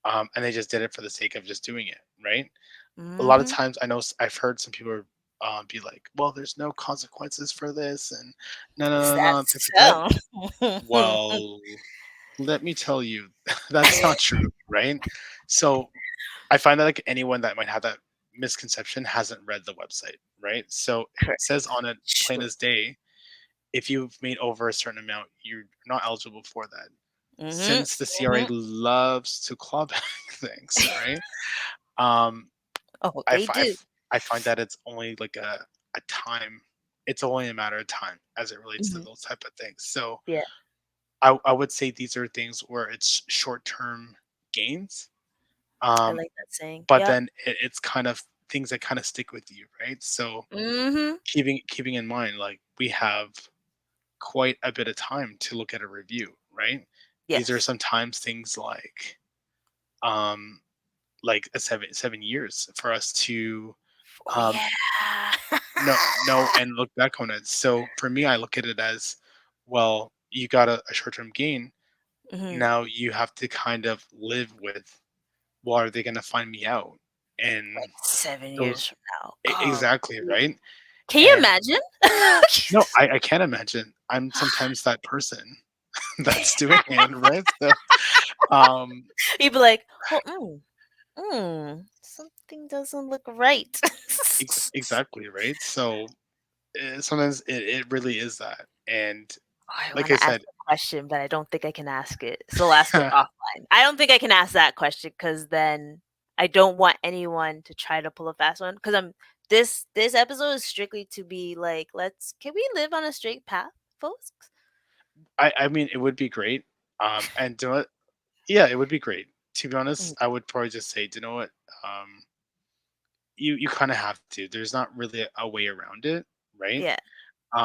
and they just did it for the sake of just doing it, right? A lot of Mhm. times, I know I've heard some people be like, "Well, there's no consequences for this," and no, Is no, no, that no, things like that. so? Well, let me tell you, that's not true, right? So I find that like anyone that might have that misconception hasn't read the website, right? So it Correct. says on it plain True. as day, if you've made over a certain amount, you're not eligible for that. Mhm, Since the CRA mhm. loves to clawback things, right? Um, Oh, I, they fi- I, do. f- I find that it's only like a time. It's only a matter of time as it relates to Mhm. those type of things. So Yeah, I would say these are things where it's short term gains, I um, like that saying. but Yep. then it's kind of things that kind of stick with you, right? So Mhm. keeping in mind, like we have quite a bit of time to look at a review, right? These are Yes. sometimes things um like a 7 years for us to Oh, um yeah. know and look back on it. So for me, I look at it as, well, you got a short-term gain. Mhm. Now you have to kind of live with, well, are they going to find me out? And Like 7 those years from now. Oh, exactly, right. can you And imagine? no, I can't imagine. I'm sometimes that person that's doing it, right? So um You'd be like, "Oh, something doesn't look right." exactly, right? So sometimes it really is that. And I like I wanna ask said, a question, but I don't think I can ask it, so I'll ask it offline. I don't think I can ask that question because then I don't want anyone to try to pull a fast one. Because 'cause I'm this episode is strictly to be like, "Let's can we live on a straight path, folks?" I mean, it would be great. And do it. Yeah, it would be great. To be Mm, honest, I would probably just say, do you know what? Um, you kind of have to. There's not really a way around it, right? yeah,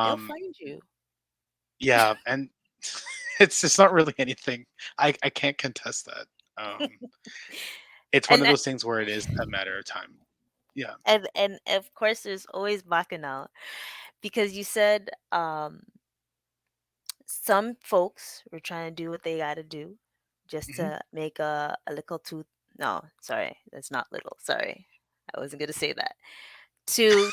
it'll Um, find you. yeah, and it's just not really anything. I can't contest that. It's one And of that those things where it is a matter of time. Yeah. and of course, there's always bacchanal because you said, some folks were trying to do what they gotta do just Hmm. to make a little tooth no, sorry, that's not little, sorry. I wasn't gonna say that. To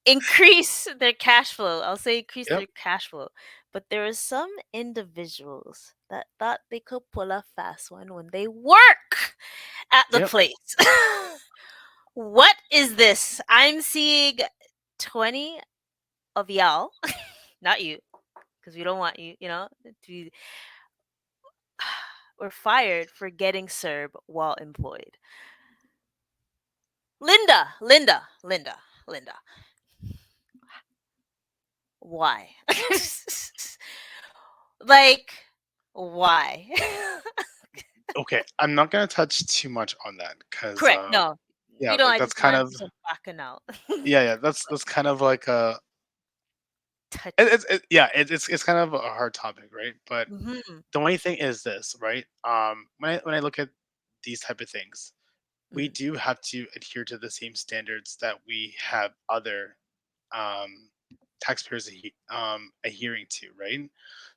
increase their cash flow. I'll say increase Yep. their cash flow. But there are some individuals that thought they could pull a fast one when they work at the Yep. place. What is this? I'm seeing 20 of y'all, not you, because we don't want you, to be, were fired for getting CERB while employed. Linda. Why? Like, why? Okay. I'm not gonna touch too much on that because Correct. No, yeah, we don't like like that's this kind man of just backing out. yeah, that's kind of like a Touchy. it's kind of a hard topic, right? But Hmm. the only thing is this, right? When I look at these type of things, we Hmm. do have to adhere to the same standards that we have other um, taxpayers adhering to, right?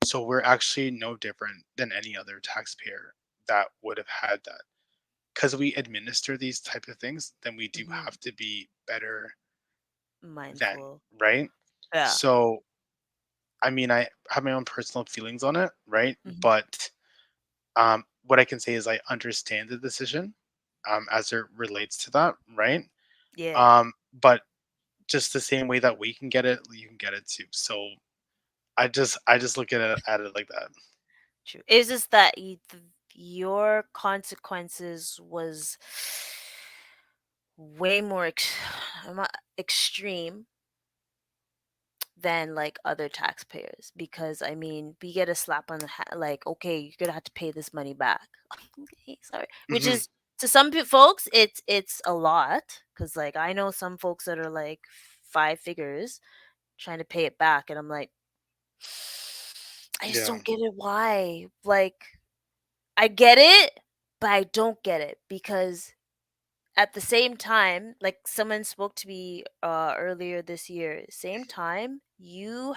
So we're actually no different than any other taxpayer that would have had that. Because we administer ththese type of things, then we do Hmm. have to be better than, Mindful. right? Yeah. So I mean, I have my own personal feelings on it, right? Hmm. But what I can say is I understand the decision as it relates to that, right? Yeah. But just the same way that we can get it, you can get it too. So I just look at it like that. True. It's just that your consequences was way more extreme than like other taxpayers because I mean we get a slap on the hat like okay you're gonna have to pay this money back. Okay, sorry, which Hmm. is to some folks it's a lot because like I know some folks that are like five figures trying to pay it back and I'm like I just Yeah. don't get it why like I get it but I don't get it because at the same time like someone spoke to me earlier this year same time you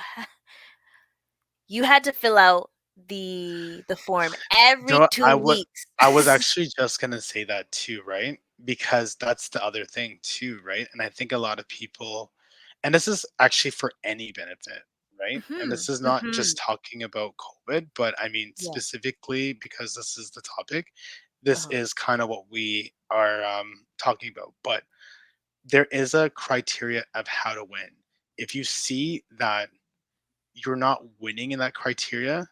had to fill out the form You know every what? 2 weeks. I was actually just gonna say that too, right? Because that's the other thing too, right? And I think a lot of people, and this is actually for any benefit, right? And Mhm, this is not mhm. just talking about COVID, but I mean Yeah, specifically because this is the topic. This uh-huh. is kind of what we are talking about. But there is a criteria of how to win. If you see that you're not winning in that criteria,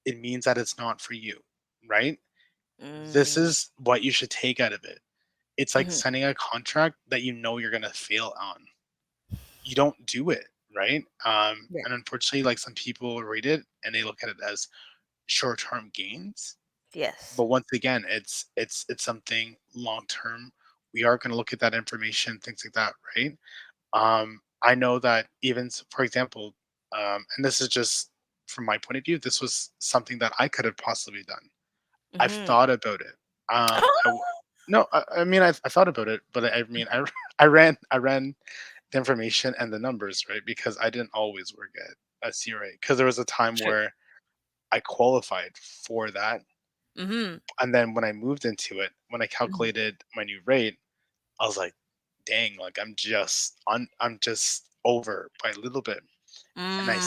it means that it's not for you, right? This Mm, is what you should take out of it. It's like mhm. signing a contract that you know you're gonna fail on. You don't do it, right? Yeah, And unfortunately, like some people read it and they look at it as short-term gains. yes. But once again, it's something long term. We are gonna look at that information, things like that, right? I know that even for example, and this is just from my point of view, this was something that I could have possibly done. I've Mhm. thought about it. No, I mean I thought about it, but I mean I ran the information and the numbers right because I didn't always work at CRA because there was a time True. where I qualified for that, Mhm, and then when I moved into it, when I mhm. calculated my new rate, I was like, dang, like I'm just over by a little bit, and Mm,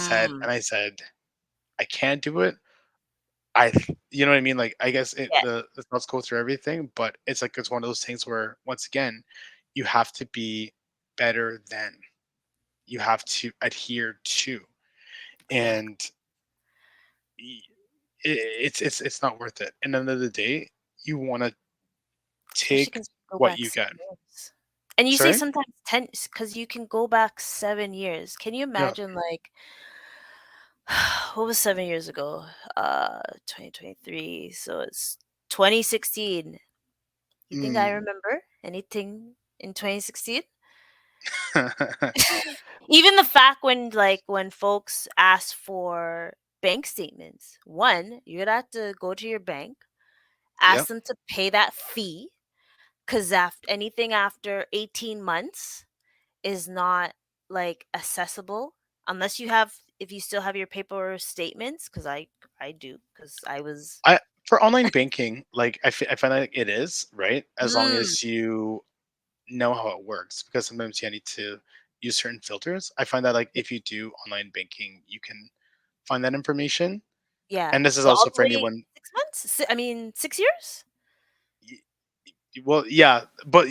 I said I can't do it. You know what I mean? Like, I guess yeah, the thoughts go through everything, but it's like it's one of those things where once again, you have to be better than you have to adhere to, exactly. and y- it's not worth it. And at the end of the day, you want to Especially take because go what back you 7 get. years. And you say Sorry? sometimes 10 because you can go back 7 years. Can you Yeah. imagine, like what was 7 years ago? 2023, so it's 2016. You think I Mm. remember anything in 2016? Even the fact when, like, when folks ask for bank statements, one, you'd have to go to your bank, ask Yep. them to pay that fee, 'cause after anything after 18 months is not, like, accessible unless you have if you still have your paper statements, 'cause I do, 'cause I was I for online banking, like I find like it is right as long Mm, as you know how it works because sometimes you need to use certain filters. I find that like Yeah. if you do online banking, you can find that information. Yeah. And this is But all also the for way anyone. 6 months? I mean, 6 years? Well, yeah, but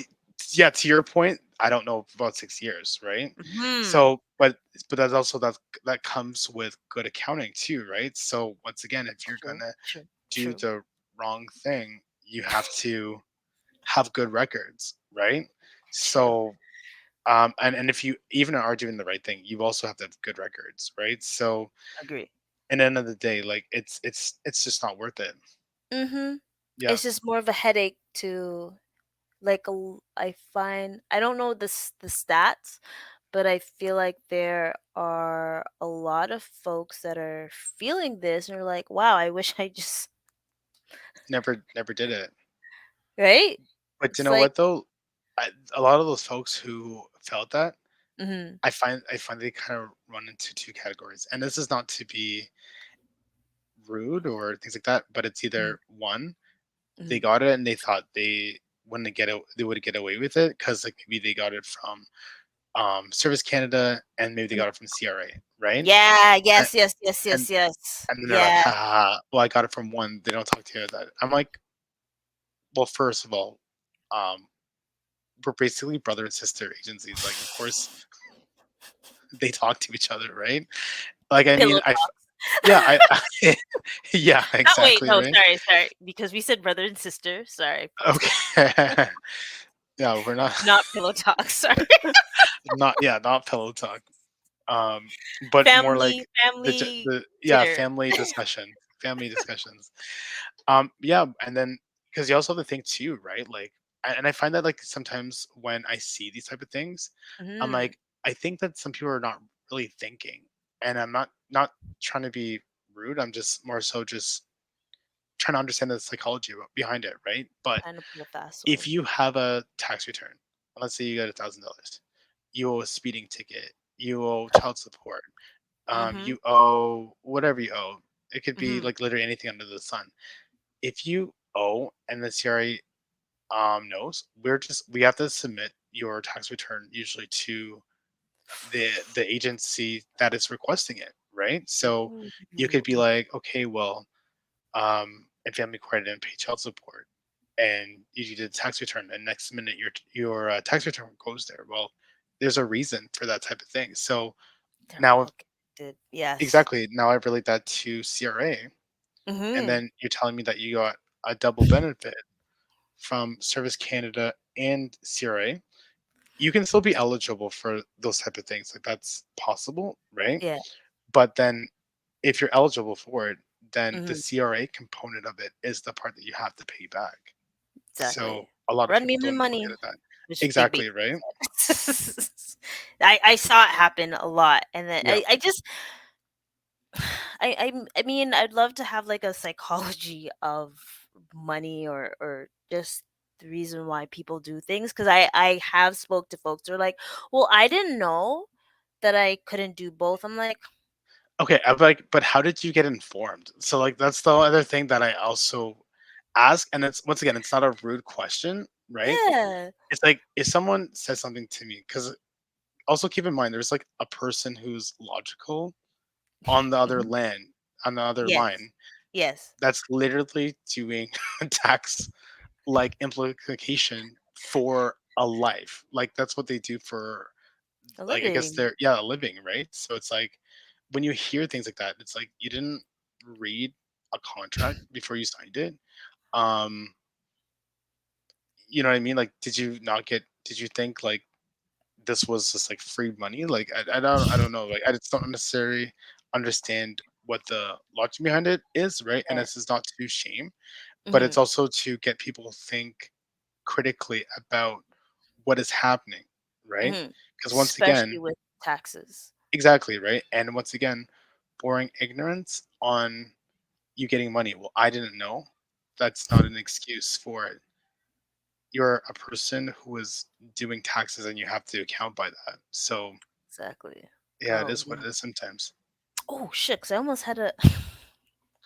yeah, to your point, I don't know about 6 years, right? Hmm. So, but that's also that comes with good accounting too, right? So once again, if you're True. gonna True. do True. the wrong thing, you have to have good records, right? True. So, and if you even are doing the right thing, you also have to have good records, right? So, Agree. at the end of the day, like it's just not worth it. Mm-hmm. Yeah, It's just more of a headache to like I find I don't know the stats, but I feel like there are a lot of folks that are feeling this and are like, wow, I wish I just never did it. right? But you It's know like what though? A lot of those folks who felt that, mm-hmm, I find they kind of run into two categories. And this is not to be rude or things like that, but it's mm-hmm, either one, they mm-hmm, got it and they thought they would get away with it because like maybe they got it from Service Canada and maybe they mm-hmm. got it from CRA, right? Yeah, And yes, yes, yes, and, yes, yes. and then they're like, Yeah. ha, ha, ha, well, I got it from one. They don't talk to you about that. I'm like, well, first of all, um, we're basically brother and sister agencies. Like, of course, they talk to each other, right? Like, I mean, Pillow yeah, talks. yeah, Not wait, exactly, no, right? sorry, sorry. Because we said brother and sister. Sorry. Okay. Yeah, we're not Not pillow talk, sorry. not yeah, not pillow talk. Um, but more like Family the yeah, dinner. family discussions. Yeah, and then because you also have to think too, right? Like, and I find that like sometimes when I see these type of things, I'm Mhm. like, I think that some people are not really thinking, and I'm not trying to be rude. I'm just more so just trying to understand the psychology behind it, right? But Trying to pull a fast if one. you have a tax return, let's say you got $1,000, you owe a speeding ticket, you owe child support, Mhm. you owe whatever you owe. It could be Mhm. like literally anything under the sun. If you owe and the CRA knows, we have to submit your tax return usually to the agency that is requesting it, right? So Ooh. you could be like, okay, well, and family court didn't pay child support, and you did a tax return, and next minute your tax return goes there. Well, there's a reason for that type of thing. So They're now, all connected. Yes. exactly, now I relate that to CRA, and Mhm. then you're telling me that you got a double benefit from Service Canada and CRA. You can still be eligible for those type of things. Like that's possible, right? Yeah. But then if you're eligible for it, then the Mhm. CRA component of it is the part that you have to pay back. So Exactly. a lot of Run me people my don't look money, at that. which Big Exactly, Baby right? said. I saw it happen a lot, and then Yeah. I just I mean, I'd love to have like a psychology of money or just the reason why people do things because I have spoke to folks who are like, well, I didn't know that I couldn't do both. I'm like, Okay, I'm like, but how did you get informed? So like that's the other thing that I also ask, and it's once again, it's not a rude question, right? yeah, It's like if someone says something to me, because also keep in mind there's like a person who's logical on the other mhm, land, on the other yes, line, yes, that's literally doing tax like implication for a life. Like that's what they do for a like I guess living, they're yeah, a living, right? So it's like when you hear things like that, it's like you didn't read a contract before you signed it. Um, you know what I mean? Like did you think like this was just like free money? Like I don't know. Like I just don't necessarily understand what the logic behind it is, right? And yeah, this is not to shame, but hmm it's also to get people to think critically about what is happening, right? hmm Because once especially again, with taxes. exactly, right? And once again, boring ignorance on you getting money. Well, I didn't know. That's not an excuse for it. You're a person who is doing taxes and you have to account by that. So, Exactly. yeah, it Oh is what man. it is sometimes. Oh shit! 'Cause I almost had a.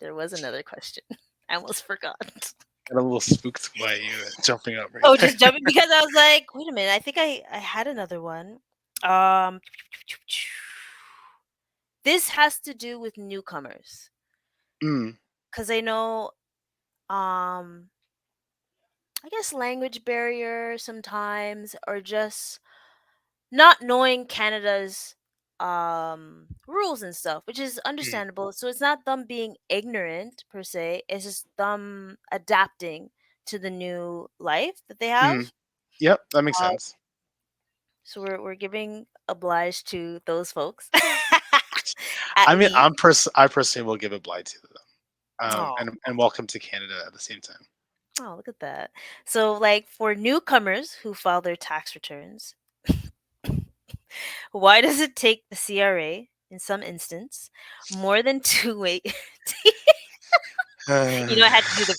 There was another question. I almost forgot. got a little spooked by you jumping up right Oh, there. just jumping because I was like, wait a minute. I think I had another one. Um, this has to do with newcomers Mm, because I know, um, I guess language barrier sometimes, or just not knowing Canada's rules and stuff, which is mm, understandable. So it's not them being ignorant per se, it's just them adapting to the new life that they have. mm. Yep, that makes Uh, sense. so we're giving oblige to those folks. At I mean, least. I personally will give a blight to them, Oh, and welcome to Canada at the same time. oh, look at that. So like for newcomers who file their tax returns, why does it take the CRA in some instance more than 2 weeks? I had to do the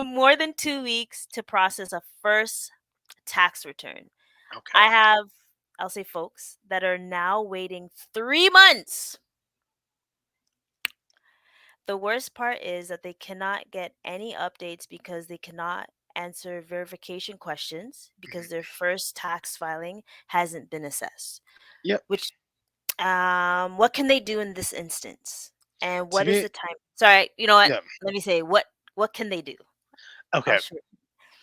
more than 2 weeks to process a first tax return. I Okay. have, I'll say, folks that are now waiting 3 months. The worst part is that they cannot get any updates because they cannot answer verification questions because Mhm. their first tax filing hasn't been assessed. Yep. Which, what can they do in this instance? And To what is be the time? Sorry, you know what? Yeah. Let me say what can they do? I'll Okay. short.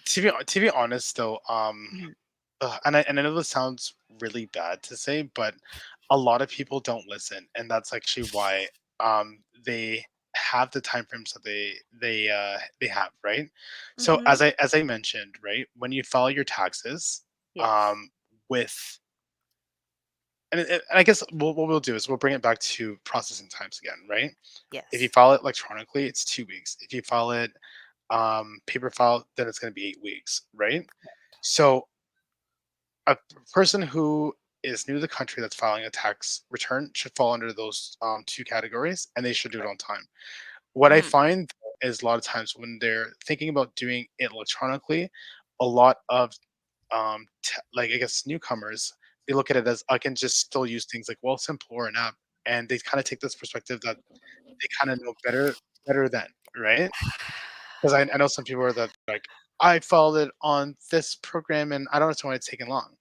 To be honest though, Mhm, and I know this sounds really bad to say, but a lot of people don't listen, and that's actually why they have the time frames that they have, right? So mhm. as I mentioned, right, when you file your taxes, Yes. um, with and I guess what we'll do is we'll bring it back to processing times again, right? If you Yes. file it electronically, it's 2 weeks. If you file it paper file, then it's going to be 8 weeks, right? So a person who is new to the country that's filing a tax return should fall under those two categories, and they should do it Correct. on time. What I Mhm, find is a lot of times when they're thinking about doing it electronically, a lot of like I guess newcomers, they look at it as I can just still use things like well simple or an app, and they kind of take this perspective that they kind of know better than, right? Because I know some people are that like I filed it on this program and I don't understand why it's taking long.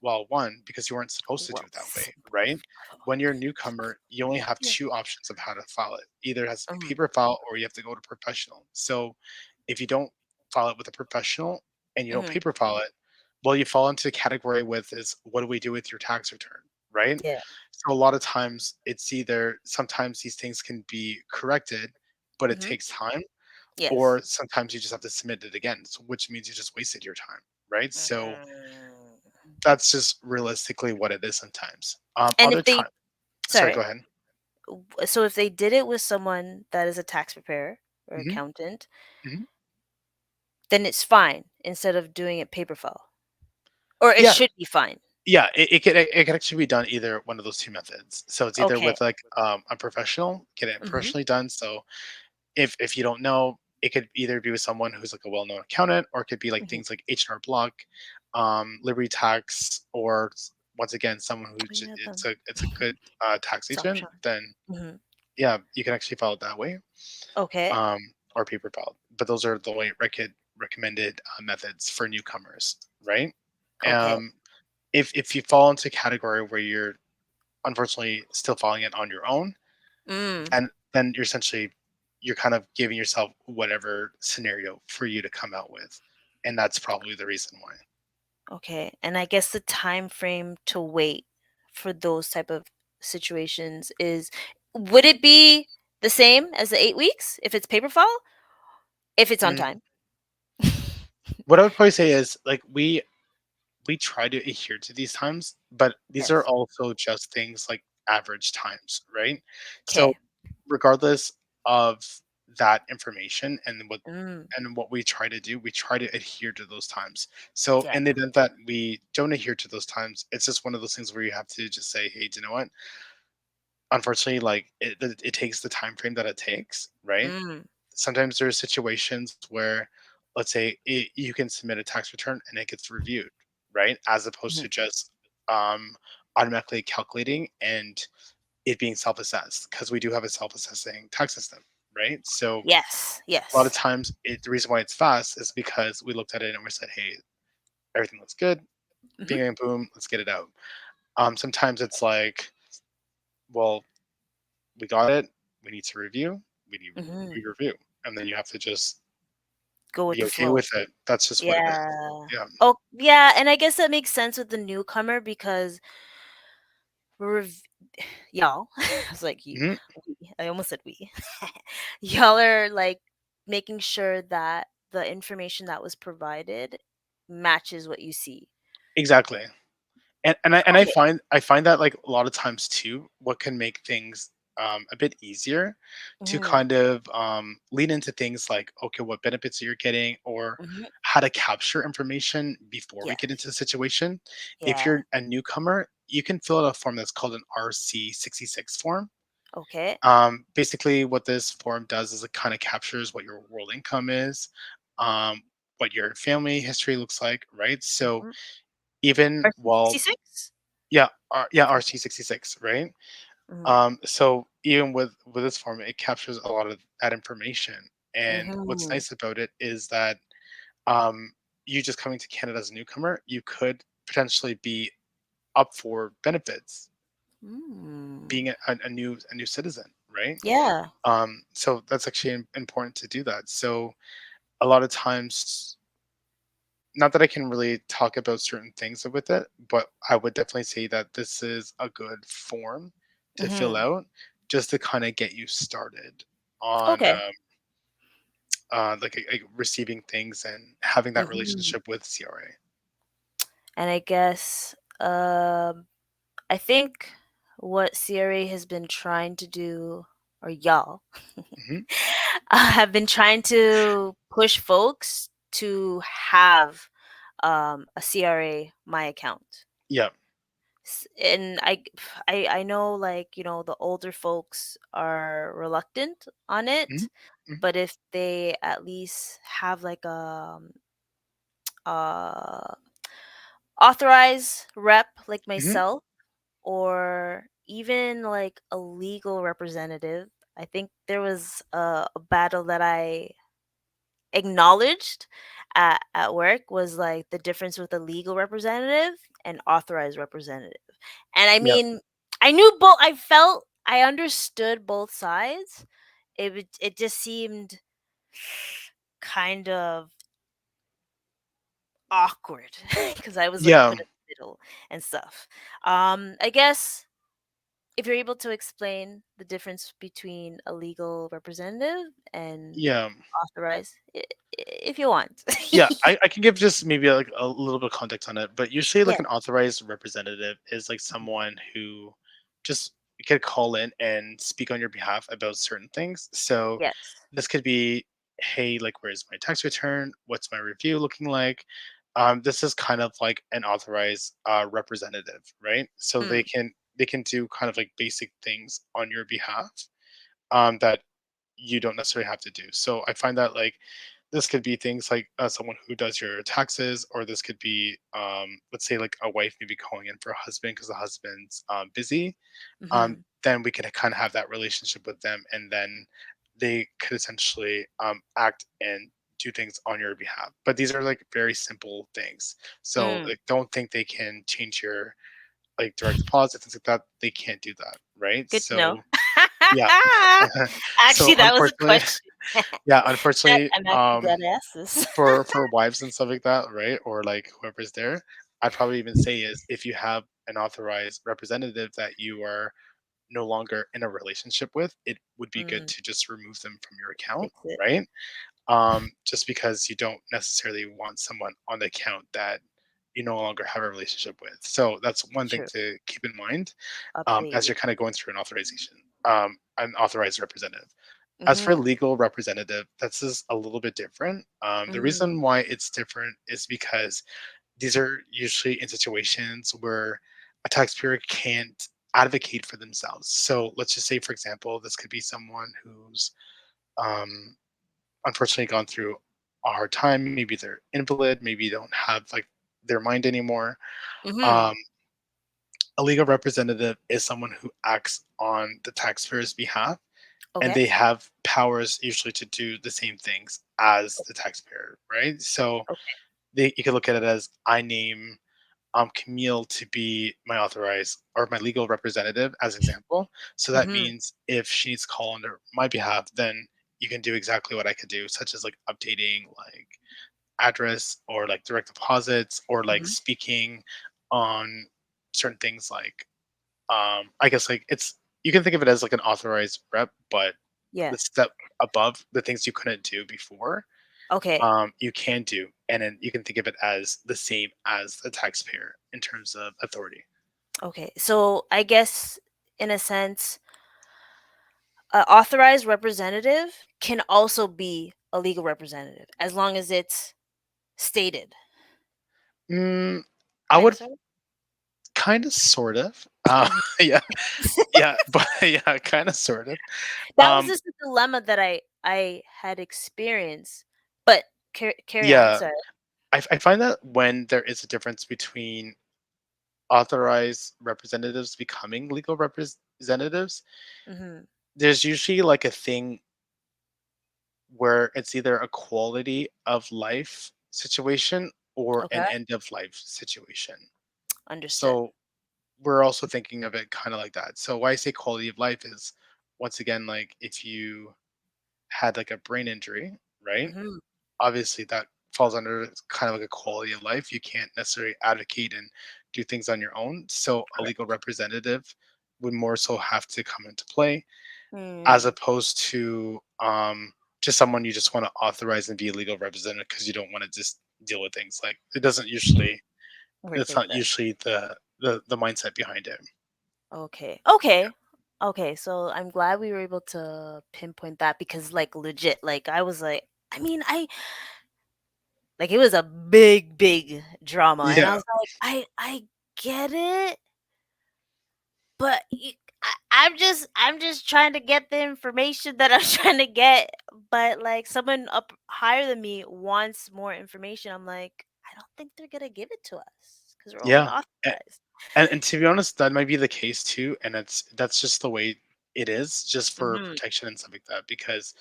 Well, one, because you weren't supposed to do well, it that way, right? When you're a newcomer, you only have yeah. two options of how to file it. Either it has to be Mhm, paper file or you have to go to professional. So if you don't file it with a professional and you don't mhm. paper file it, well, you fall into a category with is what do we do with your tax return, right? Yeah. So a lot of times it's either sometimes these things can be corrected, but it Mhm. takes time, Yes. or sometimes you just have to submit it again, which means you just wasted your time, right? So Mm. that's just realistically what it is sometimes. And Other if they time, sorry, go sorry. ahead. So if they did it with someone that is a tax preparer or Hmm. accountant, Hmm. then it's fine instead of doing it paper file. Or it Yeah, should be fine. yeah, it could actually be done either one of those two methods. So it's either Okay. with like a professional, get it Mhm. professionally done. So if you don't know, it could either be with someone who's like a well-known accountant, or it could be like Mhm. things like H&R Block, Liberty Tax, or once again someone who Oh, yeah, it's a good tax it's agent. optional. Then Mhm. yeah, you can actually file it that way, Okay. um, or paper file. But those are the only recommended methods for newcomers, right? Okay. Um, if you fall into a category where you're unfortunately still following it on your own, Mm. then you're essentially you're kind of giving yourself whatever scenario for you to come out with, and that's probably the reason why. Okay. And I guess the time frame to wait for those type of situations is, would it be the same as the 8 weeks if it's paper file? If it's on Mm, time? what I would probably say is like we try to adhere to these times, but these are Yes. also just things like average times, right? So Okay. regardless of that information Mm. and what we try to do, we try to adhere to those times. So Yeah. in the event that we don't adhere to those times, it's just one of those things where you have to just say, hey, do you know what? Unfortunately, like it takes the time frame that it takes, right? Mm. Sometimes there are situations where, let's say, you can submit a tax return and it gets reviewed, right? As opposed to Mhm. just um, automatically calculating and it being self-assessed, because we do have a self-assessing tax system, right? So Yes. a lot of Yes. times, the reason why it's fast is because we looked at it and we said, "Hey, everything looks good. Hmm. Bing, bang, boom, let's get it out." Sometimes it's like, "Well, we got it. We need to review. We need Hmm. we review," and then you have to just Go with be the okay flow. with it. That's just what it is. Yeah. Yeah. Oh, yeah, and I guess that makes sense with the newcomer because rev- y'all, I was like you, Mhm. we. I almost said we. Y'all are like making sure that the information that was provided matches what you see. Exactly. And Okay. I find that, like, a lot of times too, what can make things a bit easier to Hmm. kind of lean into things like, okay, what benefits you're getting, or Hmm. how to capture information before we get into Yes. the situation. If Yeah. you're a newcomer, you can fill out a form that's called an RC66 form. Okay. Basically, what this form does is it kind of captures what your world income is, um, what your family history looks like, right? So Hmm. even RC while 66. yeah, RC66, right? Hmm. So even with this form, it captures a lot of that information. And what's Hmm. nice about it is that um, you just coming to Canada as a newcomer, you could potentially be up for benefits, Mm. being a new citizen, right? Yeah. So that's actually important to do that. So a lot of times, not that I can really talk about certain things with it, but I would definitely say that this is a good form to fill Hmm. out just to kind of get you started on Okay. like receiving things and having that Hmm. relationship with CRA. And I guess I think what CRA has been trying to do, or y'all, Hmm. have been trying to push folks to have a CRA My Account. Yeah. And I know, like, the older folks are reluctant on Hmm. it, Hmm. but if they at least have like uh authorized rep like Hmm. myself, or even like a legal representative. I think there was a battle that I acknowledged at work was like the difference with a legal representative and authorized representative. And I Yeah. mean, I knew both, I understood both sides. It just seemed kind of awkward because I was like Yeah. put in the middle and stuff. I guess if you're able to explain the difference between a legal representative and Yeah. authorized, if you want. Yeah, I can give just maybe like a little bit of context on it, but usually Yeah. like an authorized representative is like someone who just could call in and speak on your behalf about certain things. So Yes. this could be, hey, like, where's my tax return? What's my review looking like? This is kind of like an authorized representative, right? So Mm. they can do kind of like basic things on your behalf that you don't necessarily have to do. So I find that, like, this could be things like someone who does your taxes, or this could be, let's say, like a wife maybe calling in for a husband because the husband's busy. Mhm. Then we can kind of have that relationship with them, and then they could essentially act and do things on your behalf. But these are like very simple things. So Mm. like, don't think they can change your like direct deposit, things like that. They can't do that, right? Good to know. So yeah. So Actually, that was a unfortunately, question. yeah, That unfortunately, I'm actually glad I asked this. for wives and stuff like that, right? Or like whoever's there, I'd probably even say is, if you have an authorized representative that you are no longer in a relationship with, it would be good Mm, to just remove them from your account, fix it. right? Just because you don't necessarily want someone on the account that you no longer have a relationship with. So that's one thing True. to keep in mind as Updated. you're kind of going through an authorization, an authorized representative. As for Mhm. legal representative, that's just a little bit different. The Mm, reason why it's different is because these are usually in situations where a taxpayer can't advocate for themselves. So let's just say, for example, this could be someone who's um, unfortunately gone through a hard time. Maybe they're invalid. Maybe they don't have like their mind anymore. mhm. Um, a legal representative is someone who acts on the taxpayer's behalf and Okay. they have powers usually to do the same things as the taxpayer, right? So Okay. you could look at it as I name Camille to be my authorized or my legal representative as example. So that Mhm. means if she needs to call on my behalf, then you can do exactly what I could do, such as like updating like address or like direct deposits or like Mhm. speaking on certain things like I guess like it's you can think of it as like an authorized rep, but Yeah. the step above the things you couldn't do before, Okay. you can do, and then you can think of it as the same as the taxpayer in terms of authority. Okay. So I guess in a sense, a authorized representative can also be a legal representative as long as it's stated. Mm, I Kind of would sort of. kind of sort of. Mhm. Yeah, yeah, but yeah, kind of sort of. That was Um, just a dilemma that I had experienced. But carry on, yeah, sorry. I find that when there is a difference between authorized representatives becoming legal representatives, Mhm. there's usually like a thing where it's either a quality of life situation or Okay. an end of life situation. Understood. So we're also thinking of it kind of like that. So why I say quality of life is once again like if you had like a brain injury, right? Mhm. Obviously that falls under kind of like a quality of life. You can't necessarily advocate and do things on your own. So a legal Correct. representative would more so have to come into play as Mm. opposed to just someone you just want to authorize and be a legal representative because you don't want to just deal with things like it doesn't usually Work that's like not that. usually the mindset behind it. Okay. Okay. Okay. So I'm glad we were able to pinpoint that because like legit, like I was like, I mean, like it was a big drama. And I Yeah, was like, I get it, but I'm just trying to get the information that I'm trying to get. But like someone up higher than me wants more information. I'm like, I don't think they're gonna give it to us because we're only yeah. authorized. And to be honest, that might be the case too, and that's just the way it is, just for Hmm. protection and stuff like that. Because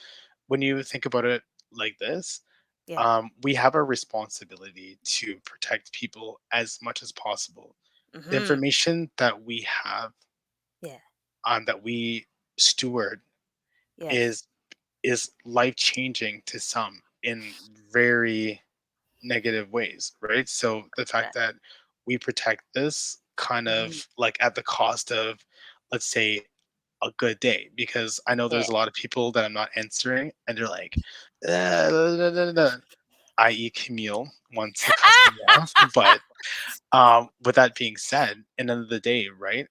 when you think about it like this, Yeah. we have a responsibility to protect people as much as possible. The Hmm. information that we have, Yeah. that we steward, Yes. is life changing to some in very negative ways, right? So the fact Correct. that we protect this kind Hmm. of like at the cost of, let's say, a good day, because I know Yeah. there's a lot of people that I'm not answering, and they're like, da, da, da, da," i.e., Camille wants to cuss me off. But with that being said, end of the day, right?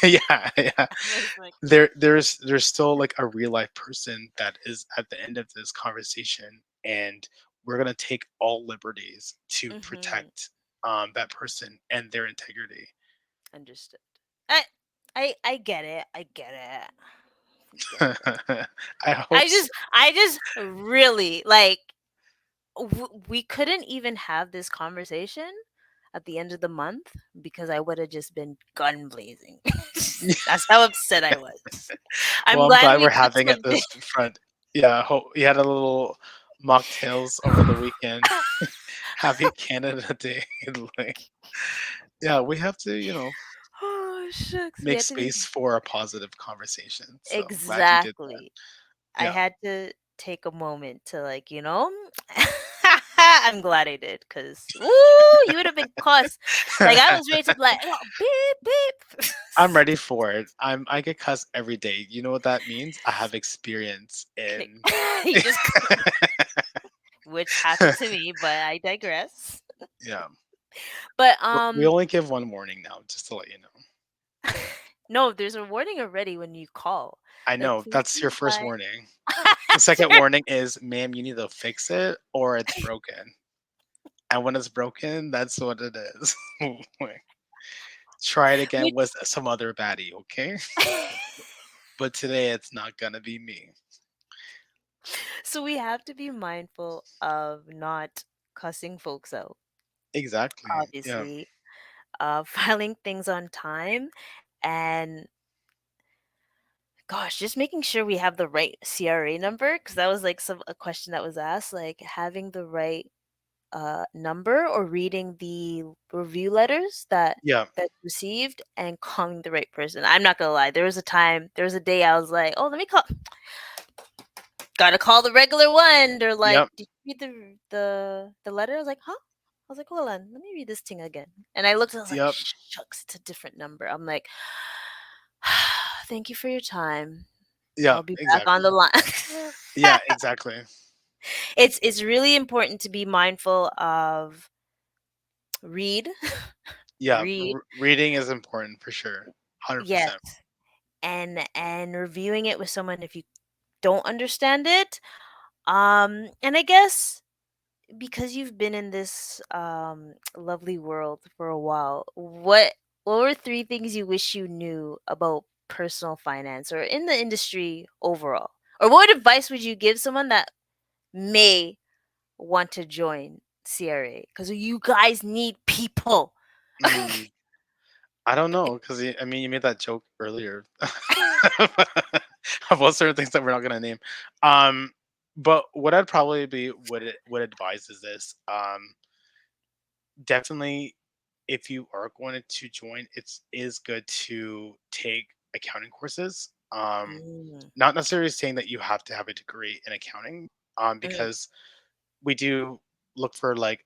Yeah, yeah. I was like, There's still like a real life person that is at the end of this conversation, and we're gonna take all liberties to mhm, protect that person and their integrity. understood. I I get it. I get it. I get it. I hope so. I just really like we couldn't even have this conversation at the end of the month because I would have just been gun blazing. That's how upset I was. Well, I'm I'm glad glad we we're took having it some this front. Yeah, I hope you had a little mocktails over the weekend. Happy Canada Day. Like, yeah, we have to, oh shucks. We make had to be space for a positive conversation. So I'm glad you did that. exactly. I Yeah. had to take a moment to like, I'm glad I did because ooh, you would have been cussed. Like I was ready to be like, "Oh, beep beep." I'm ready for it. I get cussed every day. You know what that means? I have experience Like, in you just which happened to me, but I digress. Yeah. But We only give one warning now, just to let you know. no, there's a warning already when you call. I Like, know, please that's be your first advised. warning. The second warning is, "Ma'am, you need to fix it or it's broken." And when it's broken, that's what it is. Try it again Which with some other baddie, okay? But today it's not gonna be me. so we have to be mindful of not cussing folks out, Exactly. Yeah. obviously. Filing things on time and Gosh, just making sure we have the right CRA number, because that was like a question that was asked, like having the right number or reading the review letters Yeah. that's received and calling the right person. I'm not gonna lie, there was a day I was like, oh, let me call, gotta call the regular one. They're like, Yep. did you read the letter? I was like, huh? I was like, hold on, let me read this thing again. And I looked, and I was like, Yep. shucks, it's a different number. I'm like, thank you for your time. Yeah. I'll be back on Exactly. the line. Yeah. Exactly. It's really important to be mindful of read, Yeah. read, Reading is important for sure. yes, 100%. and reviewing it with someone if you don't understand it. And I guess because you've been in this lovely world for a while, what were three things you wish you knew about personal finance or in the industry overall? Or what advice would you give someone that may want to join CRA? Because you guys need people. Mm, I don't know because I mean you made that joke earlier about certain things that we're not gonna name. Um, but what I'd probably be would advise is this. Definitely, if you are going to join, it's is good to take accounting courses. Mm, Not necessarily saying that you have to have a degree in accounting, mm, because we do look for like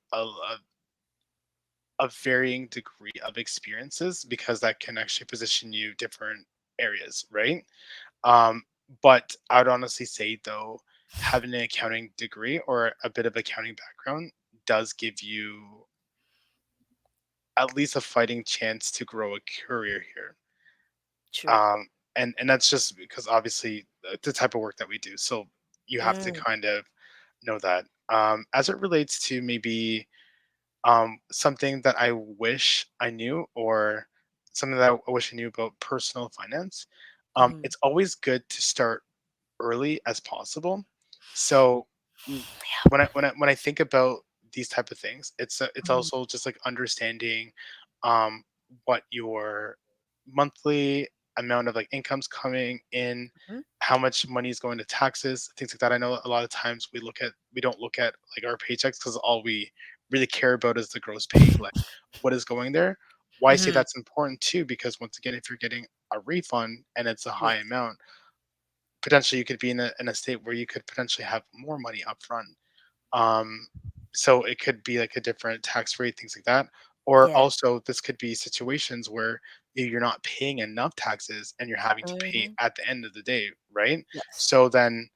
a varying degree of experiences because that can actually position you different areas, right? Um, but I would honestly say though, having an accounting degree or a bit of accounting background does give you at least a fighting chance to grow a career here. true. Um, and that's just because obviously the type of work that we do. So you have to Mm, kind of know that. As it relates to maybe something that I wish I knew, or something that I wish I knew about personal finance, mhm. it's always good to start early as possible. So when I think about these type of things, it's Mhm, also just like understanding um, what your monthly amount of like incomes coming in, mhm. how much money is going to taxes, things like that. I know a lot of times we don't look at like our paychecks because all we really care about is the gross pay, like what is going there. Why I say Mhm. that's important too, because once again, if you're getting a refund and it's a high Yes. amount, potentially you could be in a state where you could potentially have more money up front. um, so it could be like a different tax rate, things like that. Or Yeah. also, this could be situations where you're not paying enough taxes and you're having to pay Mhm. at the end of the day, right? Yes. So then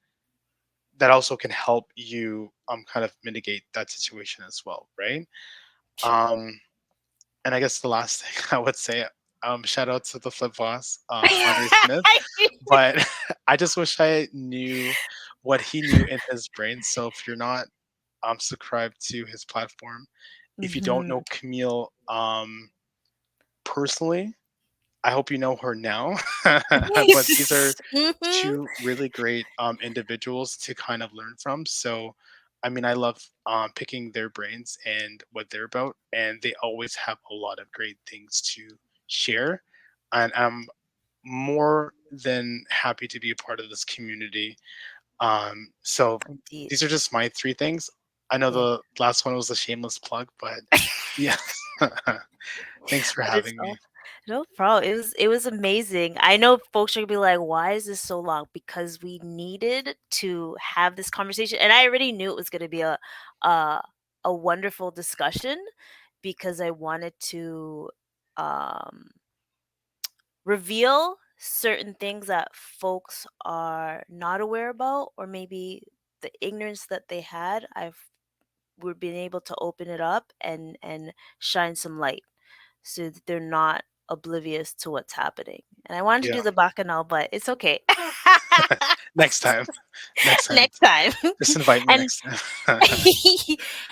that also can help you kind of mitigate that situation as well, right? True. Um, and I guess the last thing I would say, shout out to the flip boss, Andre Smith. But I just wish I knew what he knew in his brain. So if you're not subscribed to his platform, if you don't know Mhm. Camille personally, I hope you know her now. But these are Mhm. two really great individuals to kind of learn from. So, I mean, I love picking their brains and what they're about, and they always have a lot of great things to share. And I'm more than happy to be a part of this community. So Indeed. these are just my three things. I know Yeah. the last one was a shameless plug, but yeah. Thanks for But it's having all me. no problem. It was amazing. I know folks are gonna be like, "Why is this so long?" Because we needed to have this conversation, and I already knew it was gonna be a a wonderful discussion because I wanted to um reveal certain things that folks are not aware about, or maybe the ignorance that they had. We're being able to open it up and shine some light so that they're not oblivious to what's happening. And I wanted to Yeah. do the bacchanal, but it's okay. Next time. Next time. Next time. Just invite me And next time.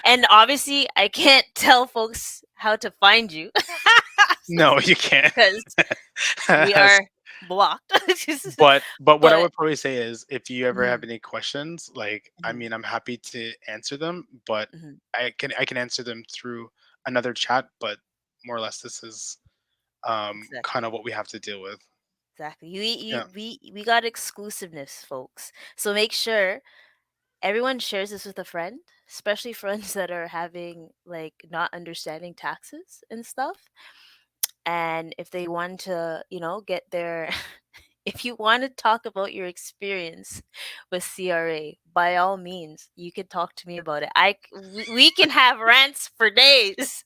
and obviously I can't tell folks how to find you No, you can't. because we are blocked. But what I But would probably say is if you ever have mhm, any questions, like I mhm, mean, I'm happy to answer them, but mhm, I can answer them through another chat, but more or less this is kind exactly. of what we have to deal with. Exactly. Yeah. We got exclusiveness, folks. So make sure everyone shares this with a friend, especially friends that are having like not understanding taxes and stuff. And if they want to, get their if you want to talk about your experience with CRA, by all means, you can talk to me about it. We can have rants for days.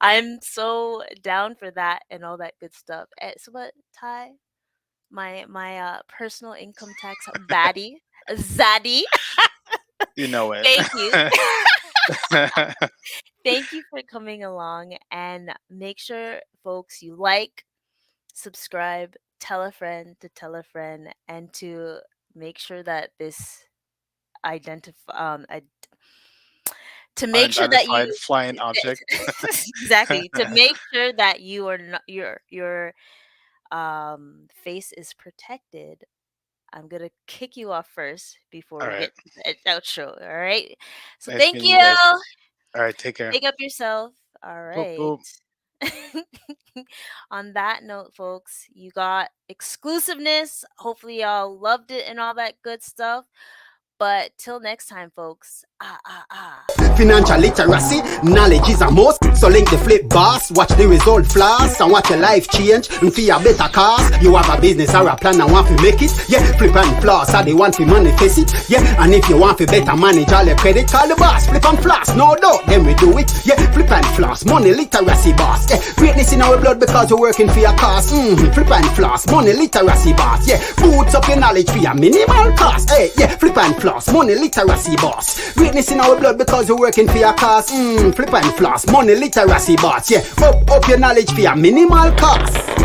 I'm so down for that and all that good stuff. So what, Ty? My personal income tax baddie, Zaddy. You know it. Thank you. Thank you for coming along, and make sure, folks, you like, subscribe, tell a friend to tell a friend, and to make sure that this to make sure that Unidentified you flying object. exactly, to make sure that you are not your face is protected. I'm gonna kick you off first before All we right. get to the outro. All right. So Nice thank meeting you you. guys. All right. Take care. Pick up yourself. All Boop, right. boop. On that note, folks, you got exclusiveness. Hopefully, y'all loved it and all that good stuff. But till next time, folks. Financial literacy, knowledge is a must. So link the flip boss, watch the result flash, and watch your life change. And for your better cause, you have a business or a plan and want to make it. Yeah, flip and floss, are the one to manifest it. Yeah, and if you want to better manage all your credit, call the boss. Flip and floss, no doubt, then we do it. Yeah, flip and floss, money literacy boss. Yeah, greatness in our blood because we're working for your cause. Flip and floss, money literacy boss. Yeah, boots up your knowledge for your minimal cost. Hey, yeah, flip and floss, money literacy boss. Greatness in our blood because we're working for your cause. Flip and floss, money literacy boss. Yeah, up your knowledge for your minimal cost.